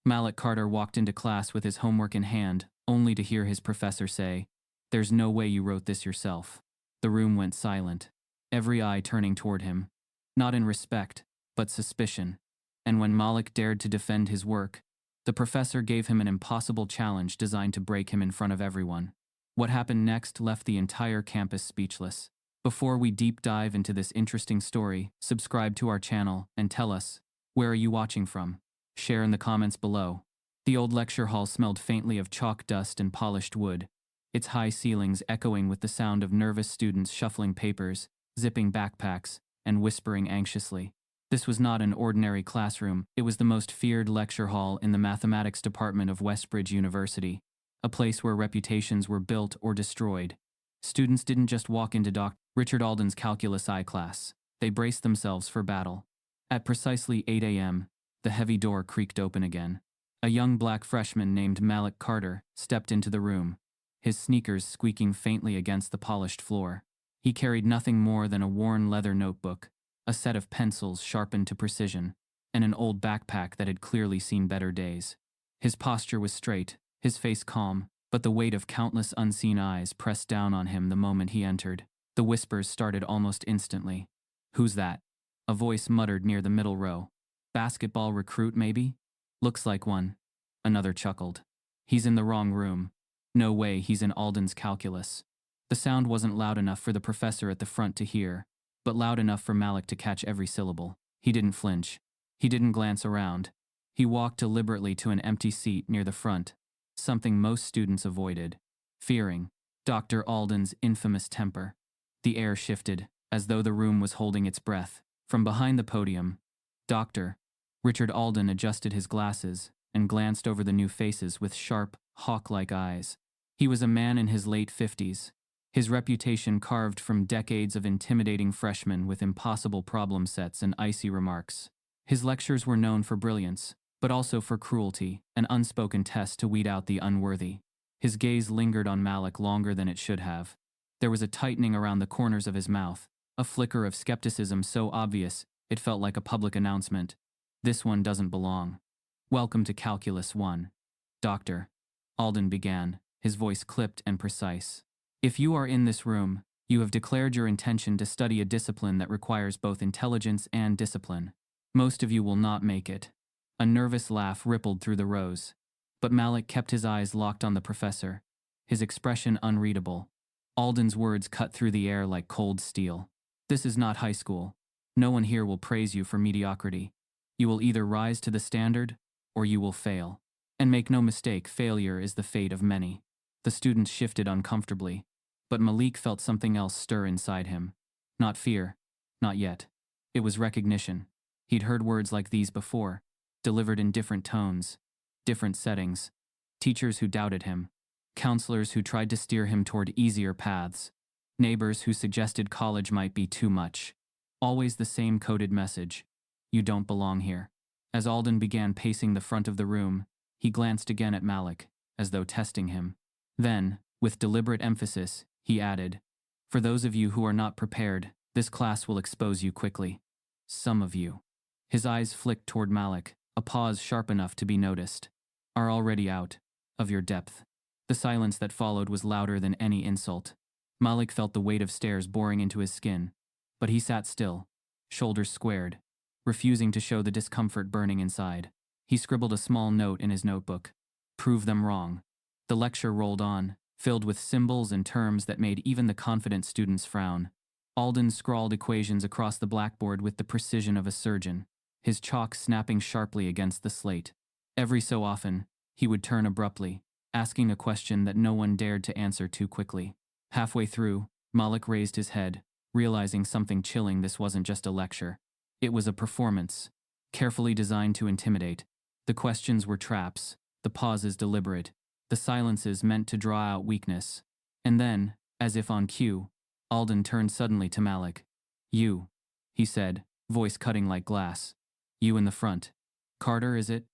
Malik Carter walked into class with his homework in hand, only to hear his professor say, "There's no way you wrote this yourself." The room went silent, every eye turning toward him, not in respect, but suspicion. And when Malik dared to defend his work, the professor gave him an impossible challenge designed to break him in front of everyone. What happened next left the entire campus speechless. Before we deep dive into this interesting story, subscribe to our channel and tell us, where are you watching from? Share in the comments below. The old lecture hall smelled faintly of chalk dust and polished wood, its high ceilings echoing with the sound of nervous students shuffling papers, zipping backpacks, and whispering anxiously. This was not an ordinary classroom, it was the most feared lecture hall in the mathematics department of Westbridge University, a place where reputations were built or destroyed. Students didn't just walk into Dr. Richard Alden's Calculus I class, they braced themselves for battle. At precisely 8 a.m., the heavy door creaked open again. A young black freshman named Malik Carter stepped into the room, his sneakers squeaking faintly against the polished floor. He carried nothing more than a worn leather notebook, a set of pencils sharpened to precision, and an old backpack that had clearly seen better days. His posture was straight, his face calm, but the weight of countless unseen eyes pressed down on him the moment he entered. The whispers started almost instantly. "Who's that?" A voice muttered near the middle row. "Basketball recruit, maybe?" "Looks like one." Another chuckled. "He's in the wrong room. No way, he's in Alden's calculus." The sound wasn't loud enough for the professor at the front to hear, but loud enough for Malik to catch every syllable. He didn't flinch. He didn't glance around. He walked deliberately to an empty seat near the front, something most students avoided, fearing Dr. Alden's infamous temper. The air shifted, as though the room was holding its breath. From behind the podium, Dr. Richard Alden adjusted his glasses and glanced over the new faces with sharp, hawk-like eyes. He was a man in his late 50s, his reputation carved from decades of intimidating freshmen with impossible problem sets and icy remarks. His lectures were known for brilliance, but also for cruelty, an unspoken test to weed out the unworthy. His gaze lingered on Malik longer than it should have. There was a tightening around the corners of his mouth, a flicker of skepticism so obvious it felt like a public announcement. "This one doesn't belong." "Welcome to Calculus 1. Dr. Alden began, his voice clipped and precise. "If you are in this room, you have declared your intention to study a discipline that requires both intelligence and discipline. Most of you will not make it." A nervous laugh rippled through the rows, but Malik kept his eyes locked on the professor, his expression unreadable. Alden's words cut through the air like cold steel. "This is not high school. No one here will praise you for mediocrity. You will either rise to the standard, or you will fail. And make no mistake, failure is the fate of many." The students shifted uncomfortably, but Malik felt something else stir inside him. Not fear, not yet. It was recognition. He'd heard words like these before, delivered in different tones, different settings. Teachers who doubted him, counselors who tried to steer him toward easier paths, neighbors who suggested college might be too much. Always the same coded message: you don't belong here. As Alden began pacing the front of the room, he glanced again at Malik, as though testing him. Then, with deliberate emphasis, he added, "For those of you who are not prepared, this class will expose you quickly. Some of you." His eyes flicked toward Malik, a pause sharp enough to be noticed. "Are already out of your depth." The silence that followed was louder than any insult. Malik felt the weight of stares boring into his skin, but he sat still, shoulders squared, refusing to show the discomfort burning inside. He scribbled a small note in his notebook. "Prove them wrong." The lecture rolled on, filled with symbols and terms that made even the confident students frown. Alden scrawled equations across the blackboard with the precision of a surgeon, his chalk snapping sharply against the slate. Every so often, he would turn abruptly, asking a question that no one dared to answer too quickly. Halfway through, Malik raised his head, realizing something chilling. This wasn't just a lecture. It was a performance, carefully designed to intimidate. The questions were traps, the pauses deliberate, the silences meant to draw out weakness. And then, as if on cue, Alden turned suddenly to Malik. "You," he said, voice cutting like glass. "You in the front. Carter, is it?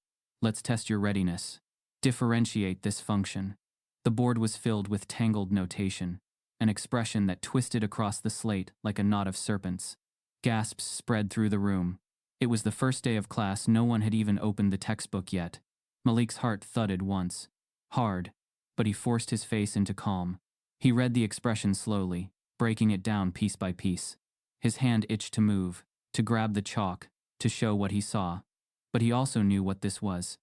Let's test your readiness. Differentiate this function." The board was filled with tangled notation, an expression that twisted across the slate like a knot of serpents. Gasps spread through the room. It was the first day of class. No one had even opened the textbook yet. Malik's heart thudded once. Hard. But he forced his face into calm. He read the expression slowly, breaking it down piece by piece. His hand itched to move, to grab the chalk, to show what he saw. But he also knew what this was.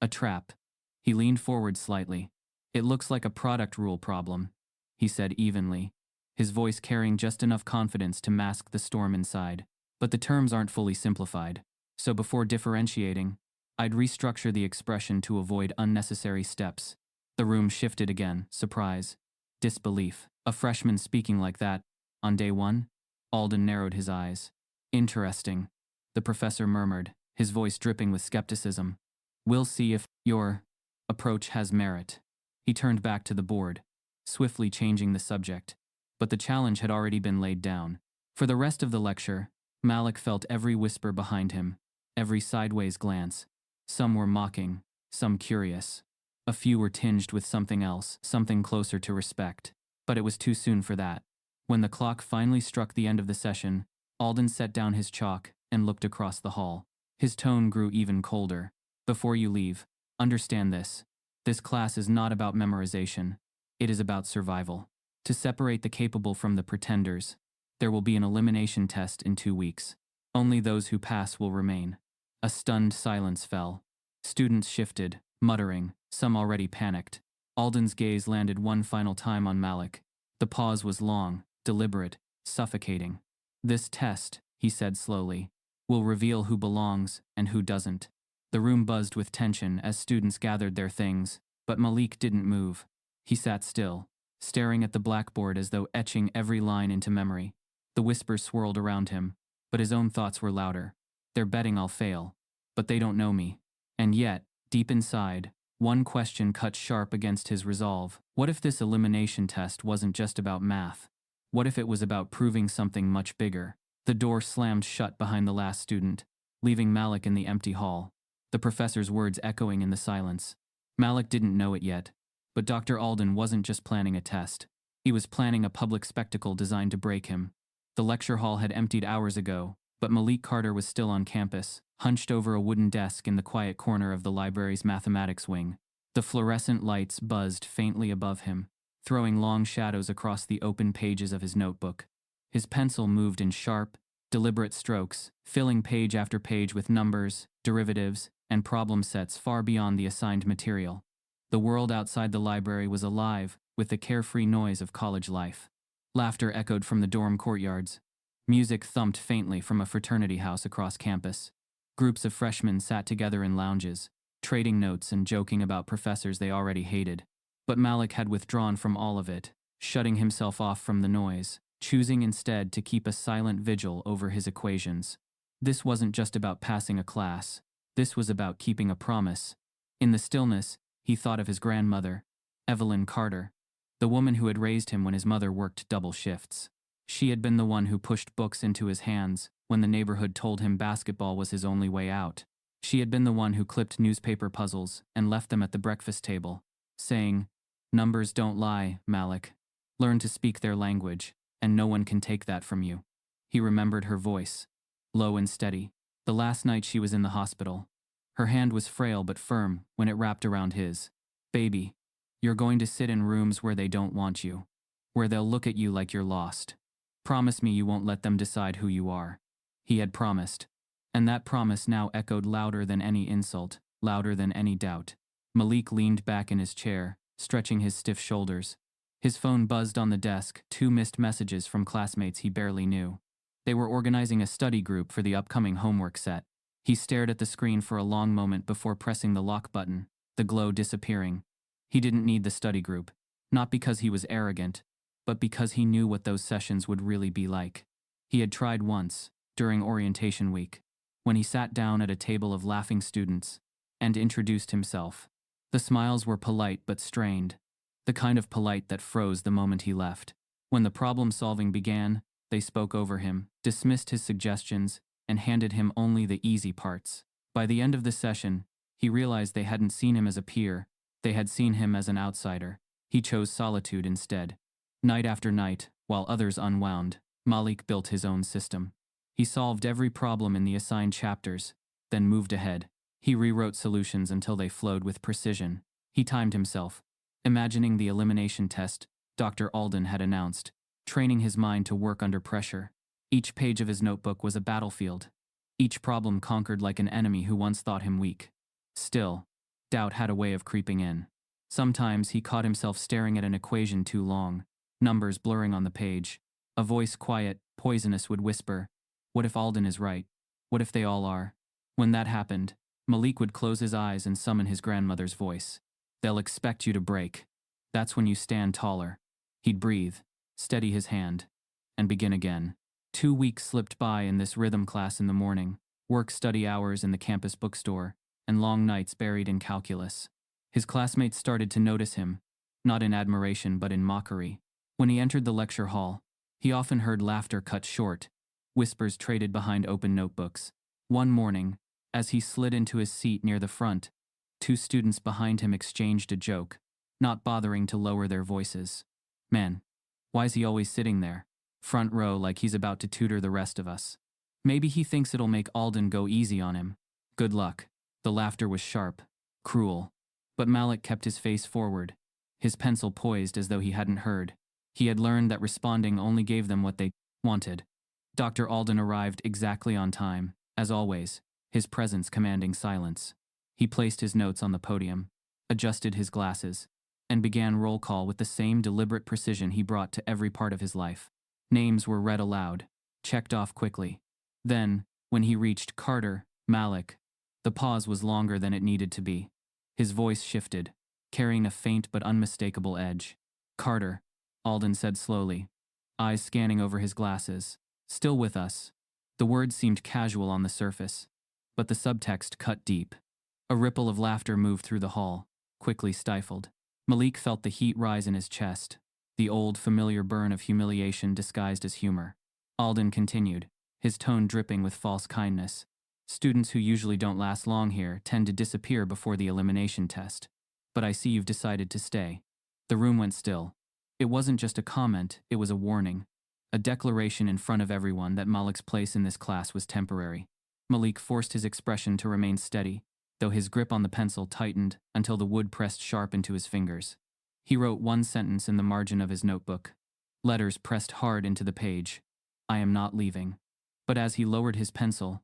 A trap. He leaned forward slightly. It looks like a product rule problem, he said evenly, his voice carrying just enough confidence to mask the storm inside. But the terms aren't fully simplified. So before differentiating, I'd restructure the expression to avoid unnecessary steps. The room shifted again, surprise, disbelief. A freshman speaking like that, on day one? Alden narrowed his eyes. Interesting, the professor murmured, his voice dripping with skepticism. We'll see if your approach has merit. He turned back to the board, swiftly changing the subject. But the challenge had already been laid down. For the rest of the lecture, Malik felt every whisper behind him, every sideways glance. Some were mocking, some curious. A few were tinged with something else, something closer to respect. But it was too soon for that. When the clock finally struck the end of the session, Alden set down his chalk and looked across the hall. His tone grew even colder. Before you leave, understand this. This class is not about memorization. It is about survival. To separate the capable from the pretenders, there will be an elimination test in 2 weeks. Only those who pass will remain. A stunned silence fell. Students shifted, muttering, some already panicked. Alden's gaze landed one final time on Malik. The pause was long, deliberate, suffocating. This test, he said slowly, will reveal who belongs and who doesn't. The room buzzed with tension as students gathered their things, but Malik didn't move. He sat still, staring at the blackboard as though etching every line into memory. The whispers swirled around him, but his own thoughts were louder. They're betting I'll fail, but they don't know me. And yet, deep inside, one question cut sharp against his resolve. What if this elimination test wasn't just about math? What if it was about proving something much bigger? The door slammed shut behind the last student, leaving Malik in the empty hall, the professor's words echoing in the silence. Malik didn't know it yet, but Dr. Alden wasn't just planning a test. He was planning a public spectacle designed to break him. The lecture hall had emptied hours ago, but Malik Carter was still on campus, hunched over a wooden desk in the quiet corner of the library's mathematics wing. The fluorescent lights buzzed faintly above him, throwing long shadows across the open pages of his notebook. His pencil moved in sharp, deliberate strokes, filling page after page with numbers, derivatives, and problem sets far beyond the assigned material. The world outside the library was alive with the carefree noise of college life. Laughter echoed from the dorm courtyards. Music thumped faintly from a fraternity house across campus. Groups of freshmen sat together in lounges, trading notes and joking about professors they already hated. But Malik had withdrawn from all of it, shutting himself off from the noise, choosing instead to keep a silent vigil over his equations. This wasn't just about passing a class. This was about keeping a promise. In the stillness, he thought of his grandmother, Evelyn Carter, the woman who had raised him when his mother worked double shifts. She had been the one who pushed books into his hands when the neighborhood told him basketball was his only way out. She had been the one who clipped newspaper puzzles and left them at the breakfast table, saying, "Numbers don't lie, Malik. Learn to speak their language, and no one can take that from you." He remembered her voice, low and steady, the last night she was in the hospital. Her hand was frail but firm when it wrapped around his. "Baby, you're going to sit in rooms where they don't want you, where they'll look at you like you're lost. Promise me you won't let them decide who you are." He had promised. And that promise now echoed louder than any insult, louder than any doubt. Malik leaned back in his chair, stretching his stiff shoulders. His phone buzzed on the desk, 2 missed messages from classmates he barely knew. They were organizing a study group for the upcoming homework set. He stared at the screen for a long moment before pressing the lock button, the glow disappearing. He didn't need the study group, not because he was arrogant, but because he knew what those sessions would really be like. He had tried once, during orientation week, when he sat down at a table of laughing students and introduced himself. The smiles were polite but strained, the kind of polite that froze the moment he left. When the problem-solving began, they spoke over him, dismissed his suggestions, and handed him only the easy parts. By the end of the session, he realized they hadn't seen him as a peer, they had seen him as an outsider. He chose solitude instead. Night after night, while others unwound, Malik built his own system. He solved every problem in the assigned chapters, then moved ahead. He rewrote solutions until they flowed with precision. He timed himself, imagining the elimination test Dr. Alden had announced, training his mind to work under pressure. Each page of his notebook was a battlefield, each problem conquered like an enemy who once thought him weak. Still, doubt had a way of creeping in. Sometimes he caught himself staring at an equation too long, numbers blurring on the page. A voice quiet, poisonous would whisper, "What if Alden is right? What if they all are?" When that happened, Malik would close his eyes and summon his grandmother's voice. "They'll expect you to break. That's when you stand taller." He'd breathe, steady his hand, and begin again. 2 weeks slipped by in this rhythm class in the morning, work-study hours in the campus bookstore, and long nights buried in calculus. His classmates started to notice him, not in admiration but in mockery. When he entered the lecture hall, he often heard laughter cut short, whispers traded behind open notebooks. One morning, as he slid into his seat near the front, 2 students behind him exchanged a joke, not bothering to lower their voices. "Man, why's he always sitting there? Front row like he's about to tutor the rest of us. Maybe he thinks it'll make Alden go easy on him. Good luck." The laughter was sharp, cruel. But Malik kept his face forward, his pencil poised as though he hadn't heard. He had learned that responding only gave them what they wanted. Dr. Alden arrived exactly on time, as always, his presence commanding silence. He placed his notes on the podium, adjusted his glasses, and began roll call with the same deliberate precision he brought to every part of his life. Names were read aloud, checked off quickly. Then, when he reached Carter, Malik, the pause was longer than it needed to be. His voice shifted, carrying a faint but unmistakable edge. "Carter," Alden said slowly, eyes scanning over his glasses. "Still with us." The words seemed casual on the surface, but the subtext cut deep. A ripple of laughter moved through the hall, quickly stifled. Malik felt the heat rise in his chest, the old, familiar burn of humiliation disguised as humor. Alden continued, his tone dripping with false kindness. "Students who usually don't last long here tend to disappear before the elimination test. But I see you've decided to stay." The room went still. It wasn't just a comment, it was a warning. A declaration in front of everyone that Malik's place in this class was temporary. Malik forced his expression to remain steady, though his grip on the pencil tightened until the wood pressed sharp into his fingers. He wrote one sentence in the margin of his notebook. Letters pressed hard into the page. "I am not leaving." But as he lowered his pencil,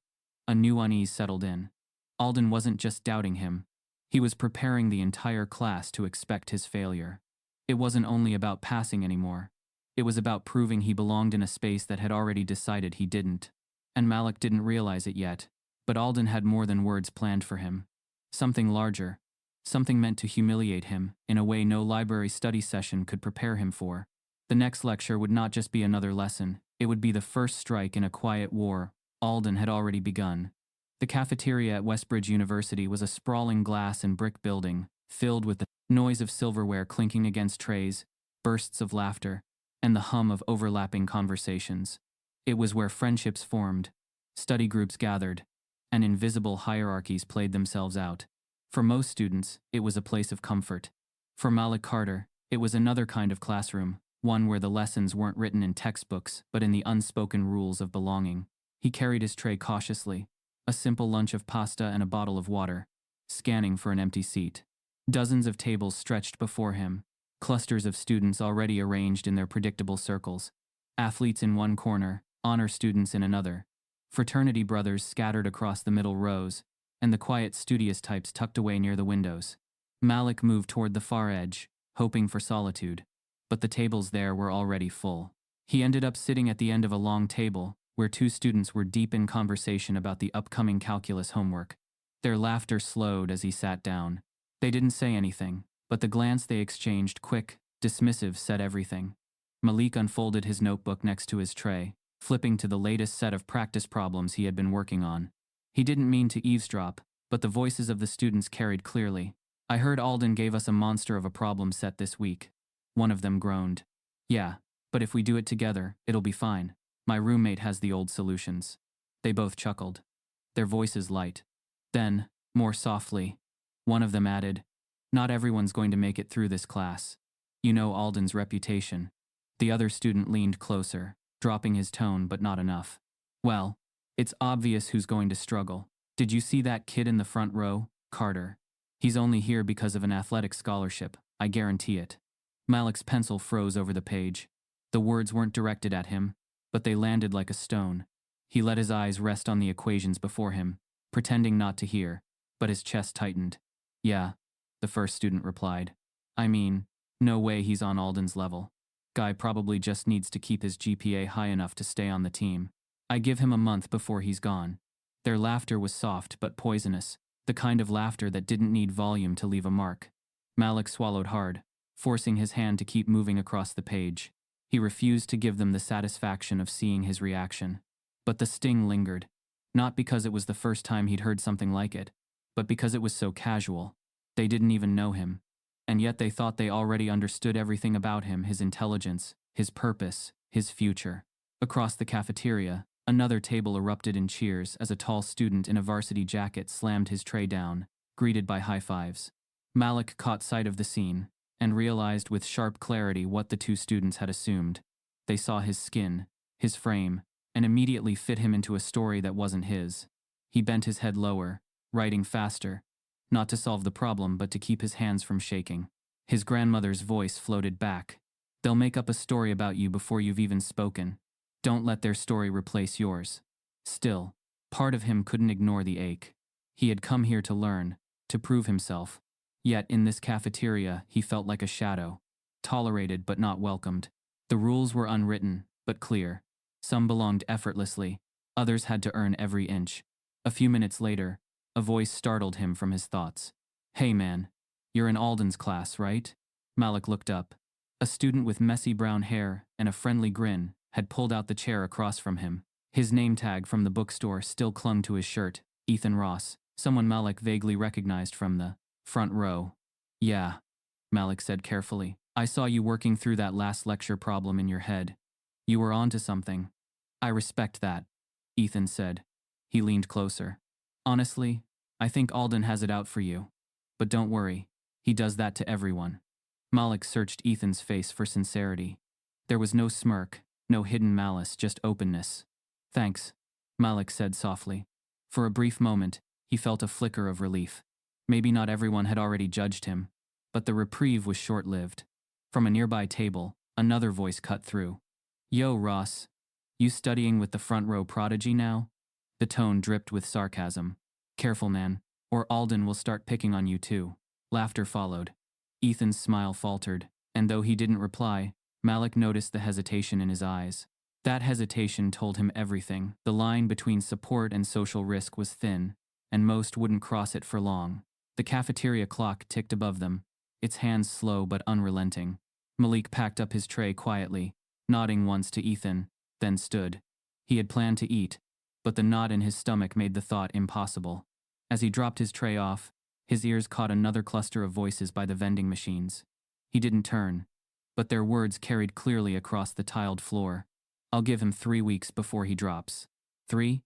a new unease settled in. Alden wasn't just doubting him. He was preparing the entire class to expect his failure. It wasn't only about passing anymore. It was about proving he belonged in a space that had already decided he didn't. And Malik didn't realize it yet, but Alden had more than words planned for him. Something larger. Something meant to humiliate him in a way no library study session could prepare him for. The next lecture would not just be another lesson. It would be the first strike in a quiet war Alden had already begun. The cafeteria at Westbridge University was a sprawling glass and brick building, filled with the noise of silverware clinking against trays, bursts of laughter, and the hum of overlapping conversations. It was where friendships formed, study groups gathered, and invisible hierarchies played themselves out. For most students, it was a place of comfort. For Malik Carter, it was another kind of classroom, one where the lessons weren't written in textbooks but in the unspoken rules of belonging. He carried his tray cautiously, a simple lunch of pasta and a bottle of water, scanning for an empty seat. Dozens of tables stretched before him, clusters of students already arranged in their predictable circles, athletes in one corner, honor students in another, fraternity brothers scattered across the middle rows, and the quiet studious types tucked away near the windows. Malik moved toward the far edge, hoping for solitude, but the tables there were already full. He ended up sitting at the end of a long table, where 2 students were deep in conversation about the upcoming calculus homework. Their laughter slowed as he sat down. They didn't say anything, but the glance they exchanged, quick, dismissive, said everything. Malik unfolded his notebook next to his tray, flipping to the latest set of practice problems he had been working on. He didn't mean to eavesdrop, but the voices of the students carried clearly. "I heard Alden gave us a monster of a problem set this week." One of them groaned. "Yeah, but if we do it together, it'll be fine. My roommate has the old solutions." They both chuckled, their voices light. Then, more softly, one of them added, "Not everyone's going to make it through this class. You know Alden's reputation." The other student leaned closer, dropping his tone but not enough. "Well, it's obvious who's going to struggle. Did you see that kid in the front row, Carter? He's only here because of an athletic scholarship, I guarantee it. Malik's pencil froze over the page. The words weren't directed at him, but they landed like a stone. He let his eyes rest on the equations before him, pretending not to hear, but his chest tightened. Yeah, the first student replied. I mean, no way he's on Alden's level. Guy probably just needs to keep his GPA high enough to stay on the team. I give him a month before he's gone. Their laughter was soft but poisonous, the kind of laughter that didn't need volume to leave a mark. Malik swallowed hard, forcing his hand to keep moving across the page. He refused to give them the satisfaction of seeing his reaction. But the sting lingered, not because it was the first time he'd heard something like it, but because it was so casual. They didn't even know him. And yet they thought they already understood everything about him, his intelligence, his purpose, his future. Across the cafeteria, another table erupted in cheers as a tall student in a varsity jacket slammed his tray down, greeted by high fives. Malik caught sight of the scene and realized with sharp clarity what the two students had assumed. They saw his skin, his frame, and immediately fit him into a story that wasn't his. He bent his head lower, writing faster, not to solve the problem but to keep his hands from shaking. His grandmother's voice floated back. They'll make up a story about you before you've even spoken. Don't let their story replace yours. Still, part of him couldn't ignore the ache. He had come here to learn, to prove himself. Yet in this cafeteria, he felt like a shadow, tolerated but not welcomed. The rules were unwritten, but clear. Some belonged effortlessly, others had to earn every inch. A few minutes later, a voice startled him from his thoughts. Hey man, you're in Alden's class, right? Malik looked up. A student with messy brown hair and a friendly grin had pulled out the chair across from him. His name tag from the bookstore still clung to his shirt, Ethan Ross, someone Malik vaguely recognized from the front row. Yeah, Malik said carefully. I saw you working through that last lecture problem in your head. You were onto something. I respect that, Ethan said. He leaned closer. Honestly, I think Alden has it out for you. But don't worry, he does that to everyone. Malik searched Ethan's face for sincerity. There was no smirk, no hidden malice, just openness. Thanks, Malik said softly. For a brief moment, he felt a flicker of relief. Maybe not everyone had already judged him, but the reprieve was short-lived. From a nearby table, another voice cut through. Yo, Ross. You studying with the front row prodigy now? The tone dripped with sarcasm. Careful, man, or Alden will start picking on you too. Laughter followed. Ethan's smile faltered, and though he didn't reply, Malik noticed the hesitation in his eyes. That hesitation told him everything. The line between support and social risk was thin, and most wouldn't cross it for long. The cafeteria clock ticked above them, its hands slow but unrelenting. Malik packed up his tray quietly, nodding once to Ethan, then stood. He had planned to eat, but the knot in his stomach made the thought impossible. As he dropped his tray off, his ears caught another cluster of voices by the vending machines. He didn't turn, but their words carried clearly across the tiled floor. I'll give him 3 weeks before he drops. 3?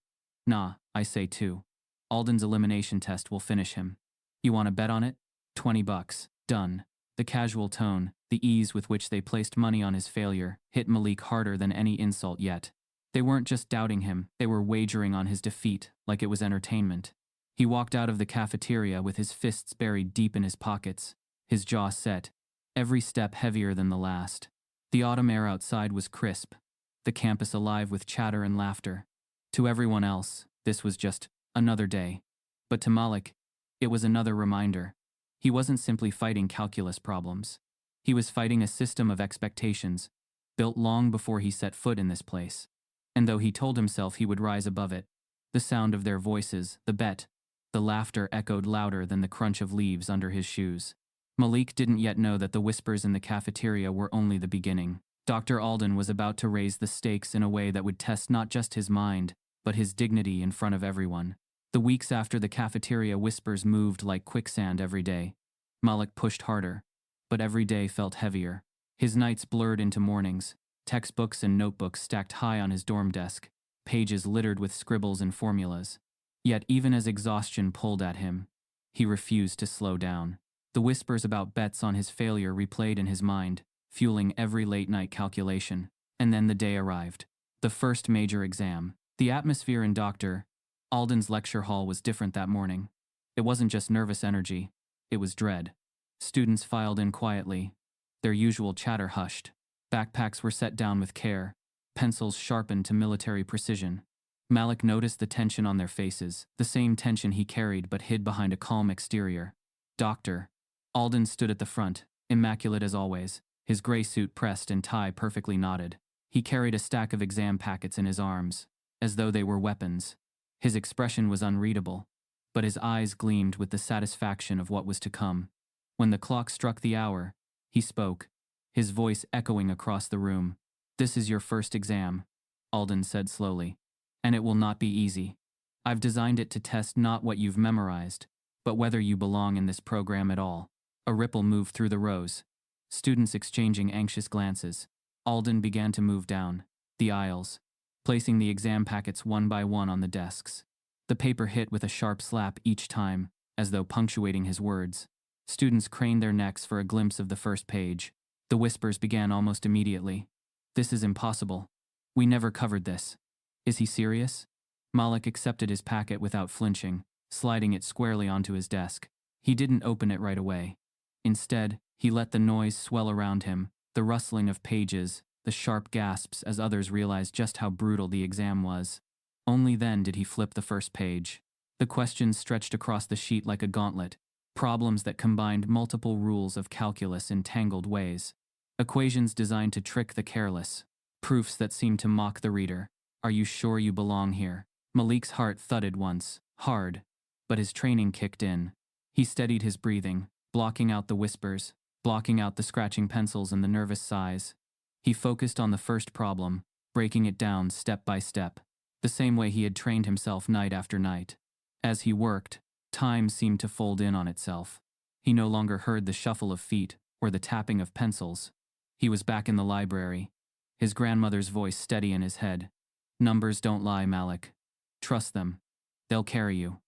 Nah, I say 2. Alden's elimination test will finish him. You want to bet on it? $20. Done. The casual tone, the ease with which they placed money on his failure, hit Malik harder than any insult yet. They weren't just doubting him, they were wagering on his defeat like it was entertainment. He walked out of the cafeteria with his fists buried deep in his pockets, his jaw set, every step heavier than the last. The autumn air outside was crisp, the campus alive with chatter and laughter. To everyone else, this was just another day. But to Malik, it was another reminder. He wasn't simply fighting calculus problems. He was fighting a system of expectations, built long before he set foot in this place. And though he told himself he would rise above it, the sound of their voices, the bet, the laughter echoed louder than the crunch of leaves under his shoes. Malik didn't yet know that the whispers in the cafeteria were only the beginning. Dr. Alden was about to raise the stakes in a way that would test not just his mind, but his dignity in front of everyone. The weeks after the cafeteria whispers moved like quicksand every day. Malik pushed harder, but every day felt heavier. His nights blurred into mornings, textbooks and notebooks stacked high on his dorm desk, pages littered with scribbles and formulas. Yet even as exhaustion pulled at him, he refused to slow down. The whispers about bets on his failure replayed in his mind, fueling every late-night calculation. And then the day arrived. The first major exam. The atmosphere in Dr. Alden's lecture hall was different that morning. It wasn't just nervous energy, it was dread. Students filed in quietly, their usual chatter hushed. Backpacks were set down with care, pencils sharpened to military precision. Malik noticed the tension on their faces, the same tension he carried but hid behind a calm exterior. Doctor. Alden stood at the front, immaculate as always, his gray suit pressed and tie perfectly knotted. He carried a stack of exam packets in his arms, as though they were weapons. His expression was unreadable, but his eyes gleamed with the satisfaction of what was to come. When the clock struck the hour, he spoke, his voice echoing across the room. "This is your first exam," Alden said slowly, "and it will not be easy. I've designed it to test not what you've memorized, but whether you belong in this program at all." A ripple moved through the rows, students exchanging anxious glances. Alden began to move down the aisles, placing the exam packets one by one on the desks. The paper hit with a sharp slap each time, as though punctuating his words. Students craned their necks for a glimpse of the first page. The whispers began almost immediately. "This is impossible. We never covered this. Is he serious?" Malik accepted his packet without flinching, sliding it squarely onto his desk. He didn't open it right away. Instead, he let the noise swell around him, the rustling of pages, the sharp gasps as others realized just how brutal the exam was. Only then did he flip the first page. The questions stretched across the sheet like a gauntlet, problems that combined multiple rules of calculus in tangled ways. Equations designed to trick the careless, proofs that seemed to mock the reader. "Are you sure you belong here?" Malik's heart thudded once, hard, but his training kicked in. He steadied his breathing, blocking out the whispers, blocking out the scratching pencils and the nervous sighs. He focused on the first problem, breaking it down step by step, the same way he had trained himself night after night. As he worked, time seemed to fold in on itself. He no longer heard the shuffle of feet or the tapping of pencils. He was back in the library, his grandmother's voice steady in his head. "Numbers don't lie, Malik. Trust them. They'll carry you."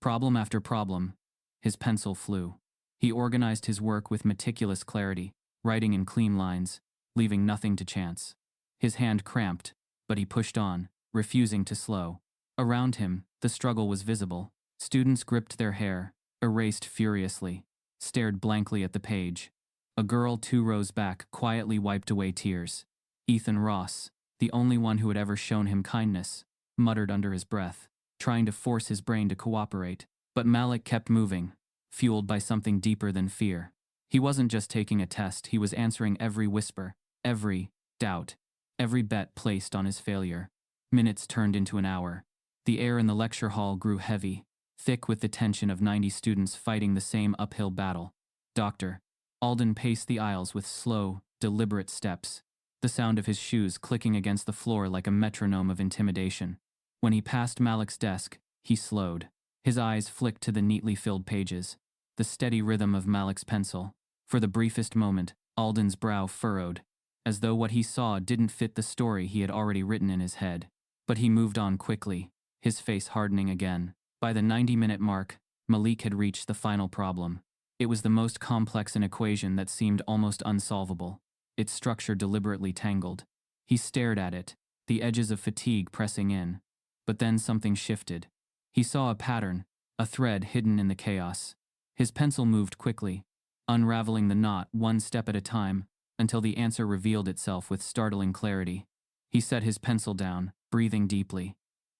Problem after problem. His pencil flew. He organized his work with meticulous clarity, writing in clean lines, leaving nothing to chance. His hand cramped, but he pushed on, refusing to slow. Around him, the struggle was visible. Students gripped their hair, erased furiously, stared blankly at the page. A girl 2 rows back quietly wiped away tears. Ethan Ross, the only one who had ever shown him kindness, muttered under his breath, trying to force his brain to cooperate. But Malik kept moving, fueled by something deeper than fear. He wasn't just taking a test, he was answering every whisper, every doubt, every bet placed on his failure. Minutes turned into an hour. The air in the lecture hall grew heavy, thick with the tension of 90 students fighting the same uphill battle. "Doctor." Alden paced the aisles with slow, deliberate steps, the sound of his shoes clicking against the floor like a metronome of intimidation. When he passed Malik's desk, he slowed. His eyes flicked to the neatly filled pages, the steady rhythm of Malik's pencil. For the briefest moment, Alden's brow furrowed, as though what he saw didn't fit the story he had already written in his head. But he moved on quickly, his face hardening again. By the 90-minute mark, Malik had reached the final problem. It was the most complex an equation that seemed almost unsolvable, its structure deliberately tangled. He stared at it, the edges of fatigue pressing in. But then something shifted. He saw a pattern, a thread hidden in the chaos. His pencil moved quickly, unraveling the knot one step at a time, until the answer revealed itself with startling clarity. He set his pencil down, breathing deeply.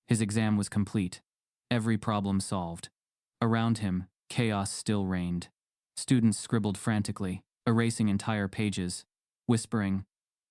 His exam was complete, every problem solved. Around him, chaos still reigned. Students scribbled frantically, erasing entire pages, whispering,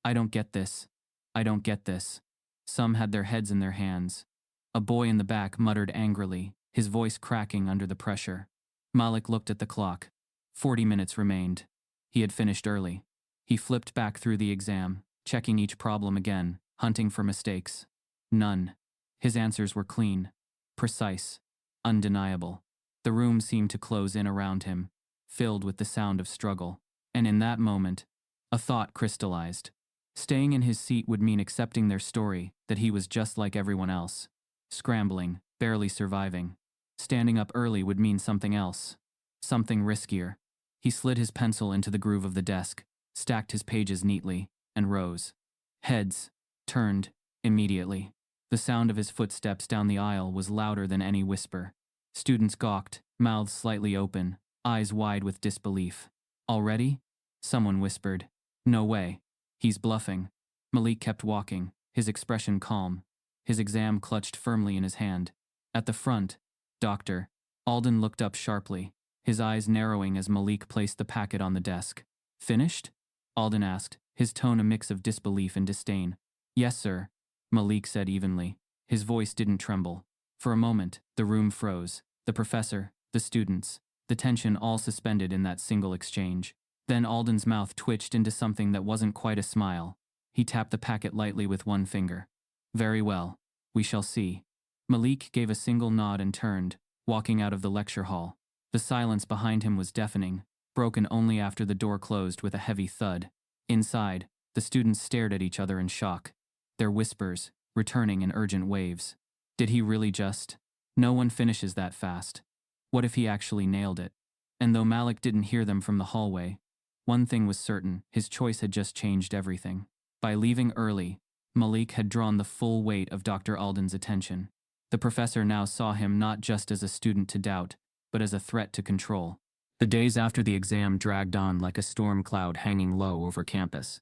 "I don't get this. I don't get this." Some had their heads in their hands. A boy in the back muttered angrily, his voice cracking under the pressure. Malik looked at the clock. 40 minutes remained. He had finished early. He flipped back through the exam, checking each problem again, hunting for mistakes. None. His answers were clean, precise, undeniable. The room seemed to close in around him, filled with the sound of struggle. And in that moment, a thought crystallized. Staying in his seat would mean accepting their story, that he was just like everyone else. Scrambling, barely surviving. Standing up early would mean something else. Something riskier. He slid his pencil into the groove of the desk, stacked his pages neatly, and rose. Heads turned immediately. The sound of his footsteps down the aisle was louder than any whisper. Students gawked, mouths slightly open, eyes wide with disbelief. Already? Someone whispered. No way. He's bluffing. Malik kept walking, his expression calm, his exam clutched firmly in his hand. At the front, Dr. Alden looked up sharply, his eyes narrowing as Malik placed the packet on the desk. Finished? Alden asked, his tone a mix of disbelief and disdain. Yes, sir, Malik said evenly. His voice didn't tremble. For a moment, the room froze. The professor, the students, the tension all suspended in that single exchange. Then Alden's mouth twitched into something that wasn't quite a smile. He tapped the packet lightly with one finger. Very well. We shall see. Malik gave a single nod and turned, walking out of the lecture hall. The silence behind him was deafening, broken only after the door closed with a heavy thud. Inside, the students stared at each other in shock, their whispers returning in urgent waves. Did he really just? No one finishes that fast. What if he actually nailed it? And though Malik didn't hear them from the hallway, one thing was certain, his choice had just changed everything. By leaving early, Malik had drawn the full weight of Dr. Alden's attention. The professor now saw him not just as a student to doubt, but as a threat to control. The days after the exam dragged on like a storm cloud hanging low over campus.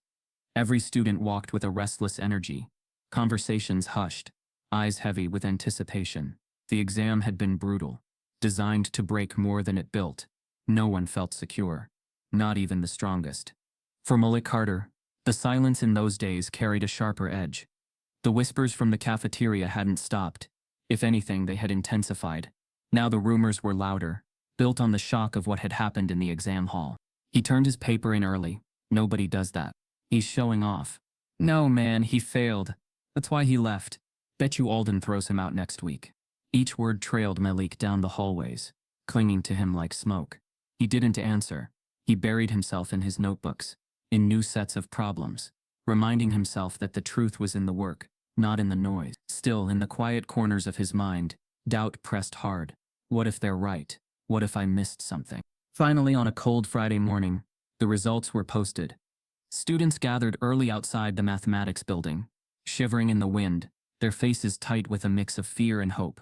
Every student walked with a restless energy. Conversations hushed, eyes heavy with anticipation. The exam had been brutal, designed to break more than it built. No one felt secure, not even the strongest. For Malik Carter, the silence in those days carried a sharper edge. The whispers from the cafeteria hadn't stopped. If anything, they had intensified. Now the rumors were louder, built on the shock of what had happened in the exam hall. He turned his paper in early. Nobody does that. He's showing off. No, man, he failed. That's why he left. Bet you Alden throws him out next week. Each word trailed Malik down the hallways, clinging to him like smoke. He didn't answer. He buried himself in his notebooks, in new sets of problems, reminding himself that the truth was in the work, not in the noise. Still, in the quiet corners of his mind, doubt pressed hard. What if they're right? What if I missed something? Finally, on a cold Friday morning, the results were posted. Students gathered early outside the mathematics building, shivering in the wind, their faces tight with a mix of fear and hope.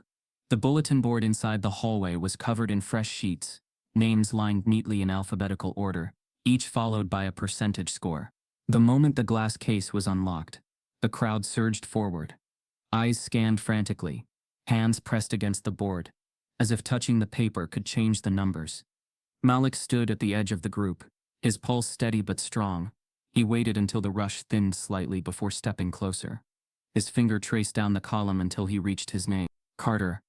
The bulletin board inside the hallway was covered in fresh sheets, names lined neatly in alphabetical order, each followed by a percentage score. The moment the glass case was unlocked, the crowd surged forward. Eyes scanned frantically, hands pressed against the board, as if touching the paper could change the numbers. Malik stood at the edge of the group, his pulse steady but strong. He waited until the rush thinned slightly before stepping closer. His finger traced down the column until he reached his name. Carter.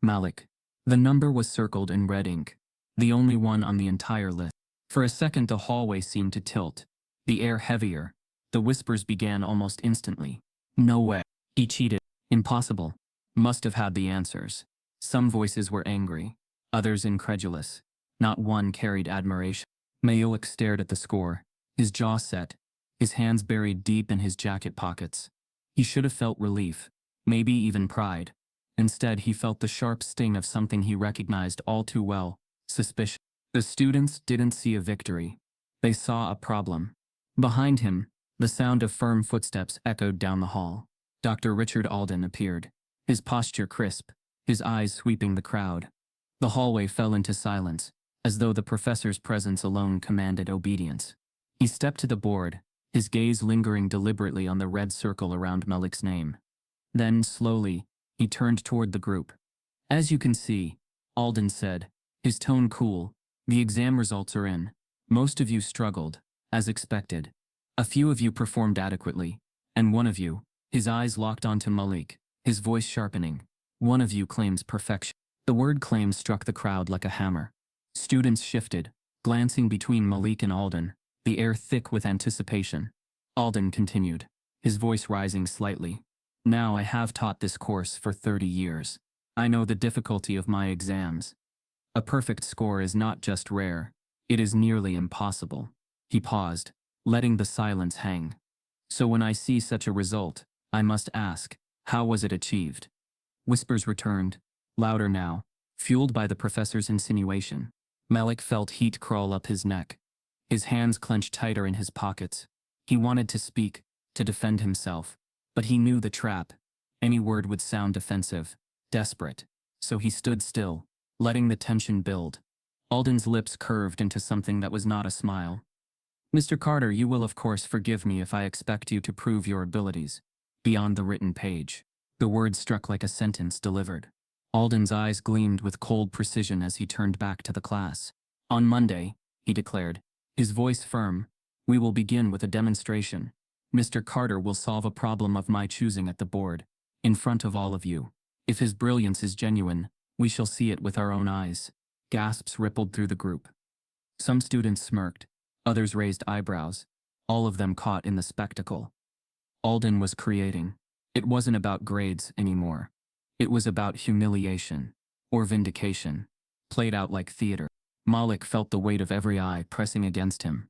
Malik. The number was circled in red ink, the only one on the entire list. For a second the hallway seemed to tilt, the air heavier. The whispers began almost instantly. No way. He cheated. Impossible. Must have had the answers. Some voices were angry, others incredulous. Not one carried admiration. Malik stared at the score, his jaw set, his hands buried deep in his jacket pockets. He should have felt relief, maybe even pride. Instead, he felt the sharp sting of something he recognized all too well, suspicion. The students didn't see a victory. They saw a problem. Behind him, the sound of firm footsteps echoed down the hall. Dr. Richard Alden appeared, his posture crisp, his eyes sweeping the crowd. The hallway fell into silence, as though the professor's presence alone commanded obedience. He stepped to the board, his gaze lingering deliberately on the red circle around Malik's name. Then, slowly, he turned toward the group. As you can see, Alden said, his tone cool, the exam results are in. Most of you struggled, as expected. A few of you performed adequately, and one of you, his eyes locked onto Malik, his voice sharpening, one of you claims perfection. The word claim struck the crowd like a hammer. Students shifted, glancing between Malik and Alden, the air thick with anticipation. Alden continued, his voice rising slightly. Now I have taught this course for 30 years. I know the difficulty of my exams. A perfect score is not just rare, it is nearly impossible. He paused, letting the silence hang. So when I see such a result, I must ask, how was it achieved? Whispers returned, louder now, fueled by the professor's insinuation. Malik felt heat crawl up his neck. His hands clenched tighter in his pockets. He wanted to speak, to defend himself, but he knew the trap. Any word would sound defensive, desperate. So he stood still, letting the tension build. Alden's lips curved into something that was not a smile. Mr. Carter, you will of course forgive me if I expect you to prove your abilities beyond the written page. The words struck like a sentence delivered. Alden's eyes gleamed with cold precision as he turned back to the class. On Monday, he declared, his voice firm, we will begin with a demonstration. Mr. Carter will solve a problem of my choosing at the board, in front of all of you. If his brilliance is genuine, we shall see it with our own eyes. Gasps rippled through the group. Some students smirked, others raised eyebrows, all of them caught in the spectacle. Alden was creating. It wasn't about grades anymore. It was about humiliation, or vindication, played out like theater. Malik felt the weight of every eye pressing against him.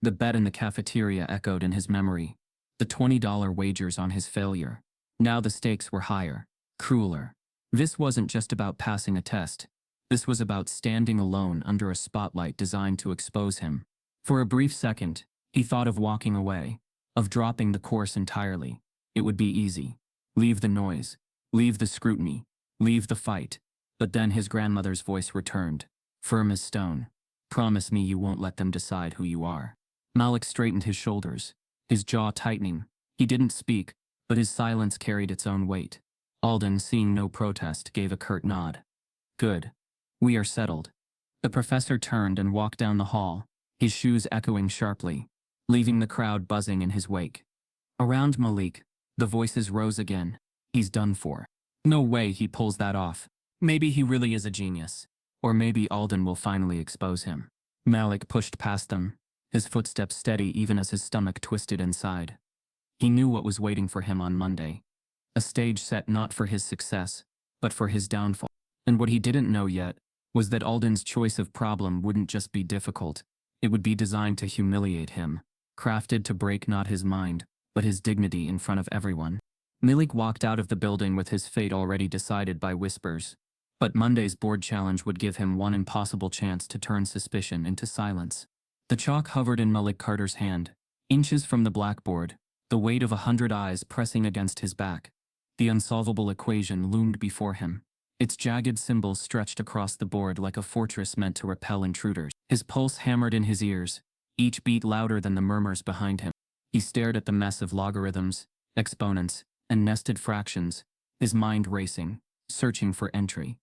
The bet in the cafeteria echoed in his memory, the $20 wagers on his failure. Now the stakes were higher, crueler. This wasn't just about passing a test. This was about standing alone under a spotlight designed to expose him. For a brief second, he thought of walking away, of dropping the course entirely. It would be easy. Leave the noise, leave the scrutiny, leave the fight. But then his grandmother's voice returned, firm as stone. Promise me you won't let them decide who you are. Malik straightened his shoulders, his jaw tightening. He didn't speak, but his silence carried its own weight. Alden, seeing no protest, gave a curt nod. Good. We are settled. The professor turned and walked down the hall, his shoes echoing sharply, leaving the crowd buzzing in his wake. Around Malik, the voices rose again. He's done for. No way he pulls that off. Maybe he really is a genius. Or maybe Alden will finally expose him. Malik pushed past them, his footsteps steady even as his stomach twisted inside. He knew what was waiting for him on Monday. A stage set not for his success, but for his downfall. And what he didn't know yet was that Alden's choice of problem wouldn't just be difficult. It would be designed to humiliate him, crafted to break not his mind, but his dignity in front of everyone. Malik walked out of the building with his fate already decided by whispers. But Monday's board challenge would give him one impossible chance to turn suspicion into silence. The chalk hovered in Malik Carter's hand, inches from the blackboard, the weight of 100 eyes pressing against his back. The unsolvable equation loomed before him. Its jagged symbols stretched across the board like a fortress meant to repel intruders. His pulse hammered in his ears, each beat louder than the murmurs behind him. He stared at the mess of logarithms, exponents, and nested fractions, his mind racing, searching for entry.